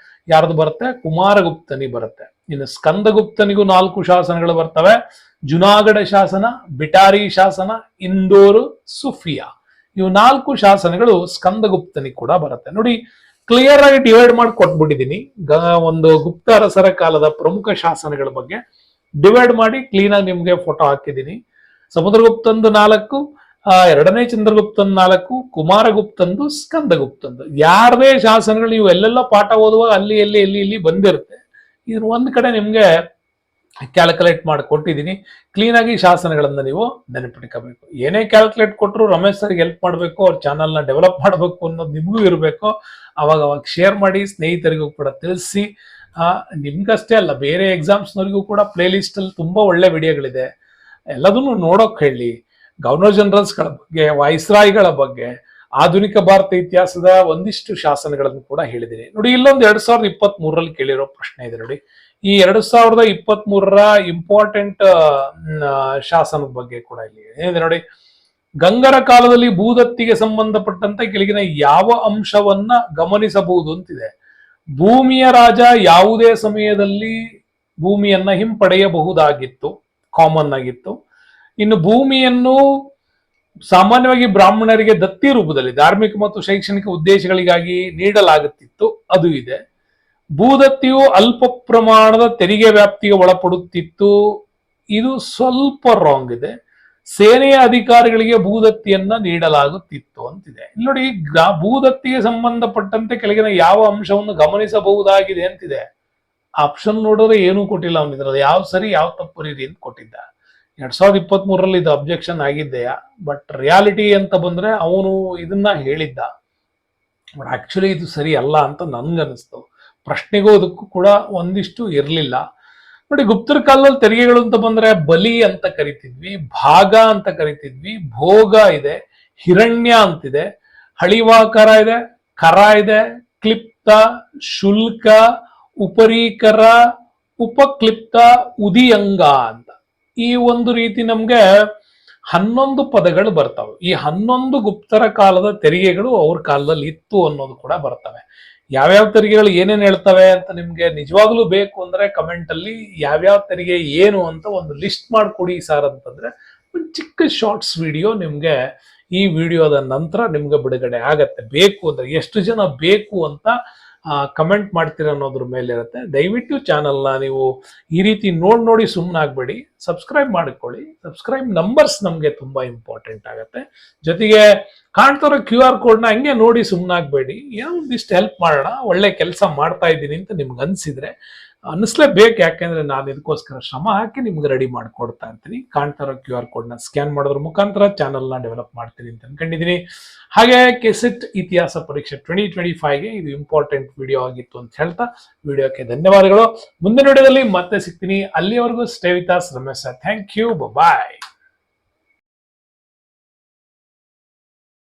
ಯಾರ್ದು ಬರುತ್ತೆ? ಕುಮಾರಗುಪ್ತನಿಗೆ ಬರುತ್ತೆ. ಇನ್ನು ಸ್ಕಂದಗುಪ್ತನಿಗೂ 4 ಶಾಸನಗಳು ಬರ್ತವೆ. ಜುನಾಗಢ ಶಾಸನ, ಬಿಟಾರಿ ಶಾಸನ, ಇಂದೋರ್, ಸುಫಿಯಾ. ಇವು 4 ಶಾಸನಗಳು ಸ್ಕಂದಗುಪ್ತನಿಗೆ ಕೂಡ ಬರುತ್ತೆ. ನೋಡಿ, ಕ್ಲಿಯರ್ ಆಗಿ ಡಿವೈಡ್ ಮಾಡಿ ಕೊಟ್ಬಿಟ್ಟಿದ್ದೀನಿ. ಒಂದು ಗುಪ್ತ ಅರಸರ ಕಾಲದ ಪ್ರಮುಖ ಶಾಸನಗಳ ಬಗ್ಗೆ ಡಿವೈಡ್ ಮಾಡಿ ಕ್ಲೀನ್ ಆಗಿ ನಿಮ್ಗೆ ಫೋಟೋ ಹಾಕಿದ್ದೀನಿ. ಸಮುದ್ರಗುಪ್ತಂದು 4, 2ನೇ ಚಂದ್ರಗುಪ್ತನ್ 4, ಕುಮಾರಗುಪ್ತಂದು, ಸ್ಕಂದಗುಪ್ತಂದು. ಯಾರದೇ ಶಾಸನಗಳು ನೀವು ಎಲ್ಲೆಲ್ಲ ಪಾಠ ಓದುವಾಗ ಅಲ್ಲಿ ಇಲ್ಲಿ ಬಂದಿರುತ್ತೆ. ಇದು ಒಂದ್ ಕಡೆ ನಿಮ್ಗೆ ಕ್ಯಾಲ್ಕುಲೇಟ್ ಮಾಡಿ ಕೊಟ್ಟಿದ್ದೀನಿ. ಕ್ಲೀನ್ ಆಗಿ ಶಾಸನಗಳನ್ನ ನೀವು ನೆನಪಿಟ್ಕೋಬೇಕು. ಏನೇ ಕ್ಯಾಲ್ಕುಲೇಟ್ ಕೊಟ್ಟರು ರಮೇಶ್ ಸರ್ಗೆ ಹೆಲ್ಪ್ ಮಾಡಬೇಕು, ಅವ್ರ ಚಾನಲ್ನ ಡೆವಲಪ್ ಮಾಡಬೇಕು ಅನ್ನೋದು ನಿಮಗೂ ಇರಬೇಕು. ಅವಾಗ ಶೇರ್ ಮಾಡಿ, ಸ್ನೇಹಿತರಿಗೂ ಕೂಡ ತಿಳಿಸಿ. ನಿಮ್ಗಷ್ಟೇ ಅಲ್ಲ, ಬೇರೆ ಎಕ್ಸಾಮ್ಸ್ನವರಿಗೂ ಕೂಡ ಪ್ಲೇ ಲಿಸ್ಟ್ ಅಲ್ಲಿ ತುಂಬಾ ಒಳ್ಳೆ ವಿಡಿಯೋಗಳಿದೆ. ಎಲ್ಲದನ್ನು ನೋಡೋಕ್ ಹೇಳಿ. ಗವರ್ನರ್ ಜನರಲ್ಸ್ಗಳ ಬಗ್ಗೆ, ವಾಯ್ಸ್ರಾಯ್ಗಳ ಬಗ್ಗೆ, ಆಧುನಿಕ ಭಾರತ ಇತಿಹಾಸದ ಒಂದಿಷ್ಟು ಶಾಸನಗಳನ್ನು ಕೂಡ ಹೇಳಿದ್ದೀನಿ. ನೋಡಿ, ಇಲ್ಲೊಂದು 2023ರಲ್ಲಿ ಕೇಳಿರೋ ಪ್ರಶ್ನೆ ಇದೆ ನೋಡಿ. ಈ 2023ರ ಇಂಪಾರ್ಟೆಂಟ್ ಶಾಸನದ ಬಗ್ಗೆ ಕೂಡ ಇಲ್ಲಿ ಏನಿದೆ ನೋಡಿ. ಗಂಗರ ಕಾಲದಲ್ಲಿ ಭೂದತ್ತಿಗೆ ಸಂಬಂಧಪಟ್ಟಂತೆ ಕೆಳಗಿನ ಯಾವ ಅಂಶವನ್ನ ಗಮನಿಸಬಹುದು ಅಂತಿದೆ. ಭೂಮಿಯ ರಾಜ ಯಾವುದೇ ಸಮಯದಲ್ಲಿ ಭೂಮಿಯನ್ನ ಹಿಂಪಡೆಯಬಹುದಾಗಿತ್ತು, ಕಾಮನ್ ಆಗಿತ್ತು. ಇನ್ನು ಭೂಮಿಯನ್ನು ಸಾಮಾನ್ಯವಾಗಿ ಬ್ರಾಹ್ಮಣರಿಗೆ ದತ್ತಿ ರೂಪದಲ್ಲಿ ಧಾರ್ಮಿಕ ಮತ್ತು ಶೈಕ್ಷಣಿಕ ಉದ್ದೇಶಗಳಿಗಾಗಿ ನೀಡಲಾಗುತ್ತಿತ್ತು, ಅದು ಇದೆ. ಭೂದತ್ತಿಯು ಅಲ್ಪ ಪ್ರಮಾಣದ ತೆರಿಗೆ ವ್ಯಾಪ್ತಿಗೆ ಒಳಪಡುತ್ತಿತ್ತು, ಇದು ಸ್ವಲ್ಪ ರಾಂಗ್ ಇದೆ. ಸೇನೆಯ ಅಧಿಕಾರಿಗಳಿಗೆ ಭೂದತ್ತಿಯನ್ನ ನೀಡಲಾಗುತ್ತಿತ್ತು ಅಂತಿದೆ. ನೋಡಿ, ಭೂದತ್ತಿಗೆ ಸಂಬಂಧಪಟ್ಟಂತೆ ಕೆಳಗಿನ ಯಾವ ಅಂಶವನ್ನು ಗಮನಿಸಬಹುದಾಗಿದೆ ಅಂತಿದೆ. ಆಪ್ಷನ್ ನೋಡಿದ್ರೆ ಏನೂ ಕೊಟ್ಟಿಲ್ಲ ಅವನಿದ್ರಲ್ಲಿ. ಯಾವ ಸರಿ ಯಾವ ತಪ್ಪು ರೀತಿ ಅಂತ ಕೊಟ್ಟಿದ್ದ. 2023ರಲ್ಲಿ ಇದು ಅಬ್ಜೆಕ್ಷನ್ ಆಗಿದೆಯಾ? ಬಟ್ ರಿಯಾಲಿಟಿ ಅಂತ ಬಂದ್ರೆ ಅವನು ಇದನ್ನ ಹೇಳಿದ್ದ. ಬಟ್ ಆಕ್ಚುಲಿ ಇದು ಸರಿ ಅಲ್ಲ ಅಂತ ನನ್ಗನ್ನಿಸ್ತು. ಪ್ರಶ್ನೆಗೂ ಅದಕ್ಕೂ ಕೂಡ ಒಂದಿಷ್ಟು ಇರಲಿಲ್ಲ. ನೋಡಿ, ಗುಪ್ತರ ಕಾಲದಲ್ಲಿ ತೆರಿಗೆಗಳು ಅಂತ ಬಂದ್ರೆ ಬಲಿ ಅಂತ ಕರಿತಿದ್ವಿ, ಭಾಗ ಅಂತ ಕರಿತಿದ್ವಿ, ಭೋಗ ಇದೆ, ಹಿರಣ್ಯ ಅಂತಿದೆ, ಹಳಿವಾಕರ ಇದೆ, ಕರ ಇದೆ, ಕ್ಲಿಪ್ತ, ಶುಲ್ಕ, ಉಪರೀಕರ, ಉಪಕ್ಲಿಪ್ತ ಉದಿಯಂಗ ಅಂತ ಈ ಒಂದು ರೀತಿ ನಮ್ಗೆ 11 ಪದಗಳು ಬರ್ತವೆ. ಈ 11 ಗುಪ್ತರ ಕಾಲದ ತೆರಿಗೆಗಳು ಅವ್ರ ಕಾಲದಲ್ಲಿ ಇತ್ತು ಅನ್ನೋದು ಕೂಡ ಬರ್ತವೆ. ಯಾವ್ಯಾವ ತೆರಿಗೆಗಳು ಏನೇನ್ ಹೇಳ್ತವೆ ಅಂತ ನಿಮ್ಗೆ ನಿಜವಾಗ್ಲೂ ಬೇಕು ಅಂದ್ರೆ ಕಮೆಂಟ್ ಅಲ್ಲಿ ಯಾವ್ಯಾವ ತೆರಿಗೆ ಏನು ಅಂತ ಒಂದು ಲಿಸ್ಟ್ ಮಾಡ್ಕೊಡಿ ಸರ್ ಅಂತಂದ್ರೆ ಒಂದು ಚಿಕ್ಕ ಶಾರ್ಟ್ಸ್ ವಿಡಿಯೋ ನಿಮ್ಗೆ ಈ ವಿಡಿಯೋದ ನಂತರ ನಿಮ್ಗೆ ಬಿಡುಗಡೆ ಆಗತ್ತೆ. ಬೇಕು ಅಂದ್ರೆ ಎಷ್ಟು ಜನ ಬೇಕು ಅಂತ ಕಮೆಂಟ್ ಮಾಡ್ತೀರ ಅನ್ನೋದ್ರ ಮೇಲೆ ಇರುತ್ತೆ. ದಯವಿಟ್ಟು ಚಾನಲ್ನ ನೀವು ಈ ರೀತಿ ನೋಡಿ ಸುಮ್ಮನಾಗ್ಬೇಡಿ, ಸಬ್ಸ್ಕ್ರೈಬ್ ಮಾಡ್ಕೊಳ್ಳಿ. ಸಬ್ಸ್ಕ್ರೈಬ್ ನಂಬರ್ಸ್ ನಮ್ಗೆ ತುಂಬಾ ಇಂಪಾರ್ಟೆಂಟ್ ಆಗುತ್ತೆ. ಜೊತೆಗೆ ಕಾಣ್ತಾರೋ QR ಕೋಡ್ನ ಹಂಗೆ ನೋಡಿ ಸುಮ್ಮನಾಗ್ಬೇಡಿ. ಏನೋ ಒಂದಿಷ್ಟು ಹೆಲ್ಪ್ ಮಾಡೋಣ, ಒಳ್ಳೆ ಕೆಲಸ ಮಾಡ್ತಾ ಇದ್ದೀನಿ ಅಂತ ನಿಮ್ಗೆ ಅನ್ಸಿದ್ರೆ ಅನ್ನಿಸ್ಲೇಬೇಕು, ಯಾಕೆಂದ್ರೆ ನಾನು ಇದಕ್ಕೋಸ್ಕರ ಶ್ರಮ ಹಾಕಿ ನಿಮ್ಗೆ ರೆಡಿ ಮಾಡ್ಕೊಡ್ತಾ ಇರ್ತೀನಿ. ಕಾಣ್ತಾ ಇರೋ QR ಕೋಡ್ನ ಸ್ಕ್ಯಾನ್ ಮಾಡೋದ್ರ ಮುಖಾಂತರ ಚಾನಲ್ನ ಡೆವಲಪ್ ಮಾಡ್ತೀನಿ ಅಂತ ಅನ್ಕೊಂಡಿದ್ದೀನಿ. ಹಾಗೆ ಕೆಸೆಟ್ ಇತಿಹಾಸ ಪರೀಕ್ಷೆ 2025ಗೆ ಇದು ಇಂಪಾರ್ಟೆಂಟ್ ವಿಡಿಯೋ ಆಗಿತ್ತು ಅಂತ ಹೇಳ್ತಾ ವಿಡಿಯೋಕ್ಕೆ ಧನ್ಯವಾದಗಳು. ಮುಂದಿನ ವಿಡಿಯೋದಲ್ಲಿ ಮತ್ತೆ ಸಿಗ್ತೀನಿ. ಅಲ್ಲಿಯವರೆಗೂ stay with us Ramesh. Thank you, bye.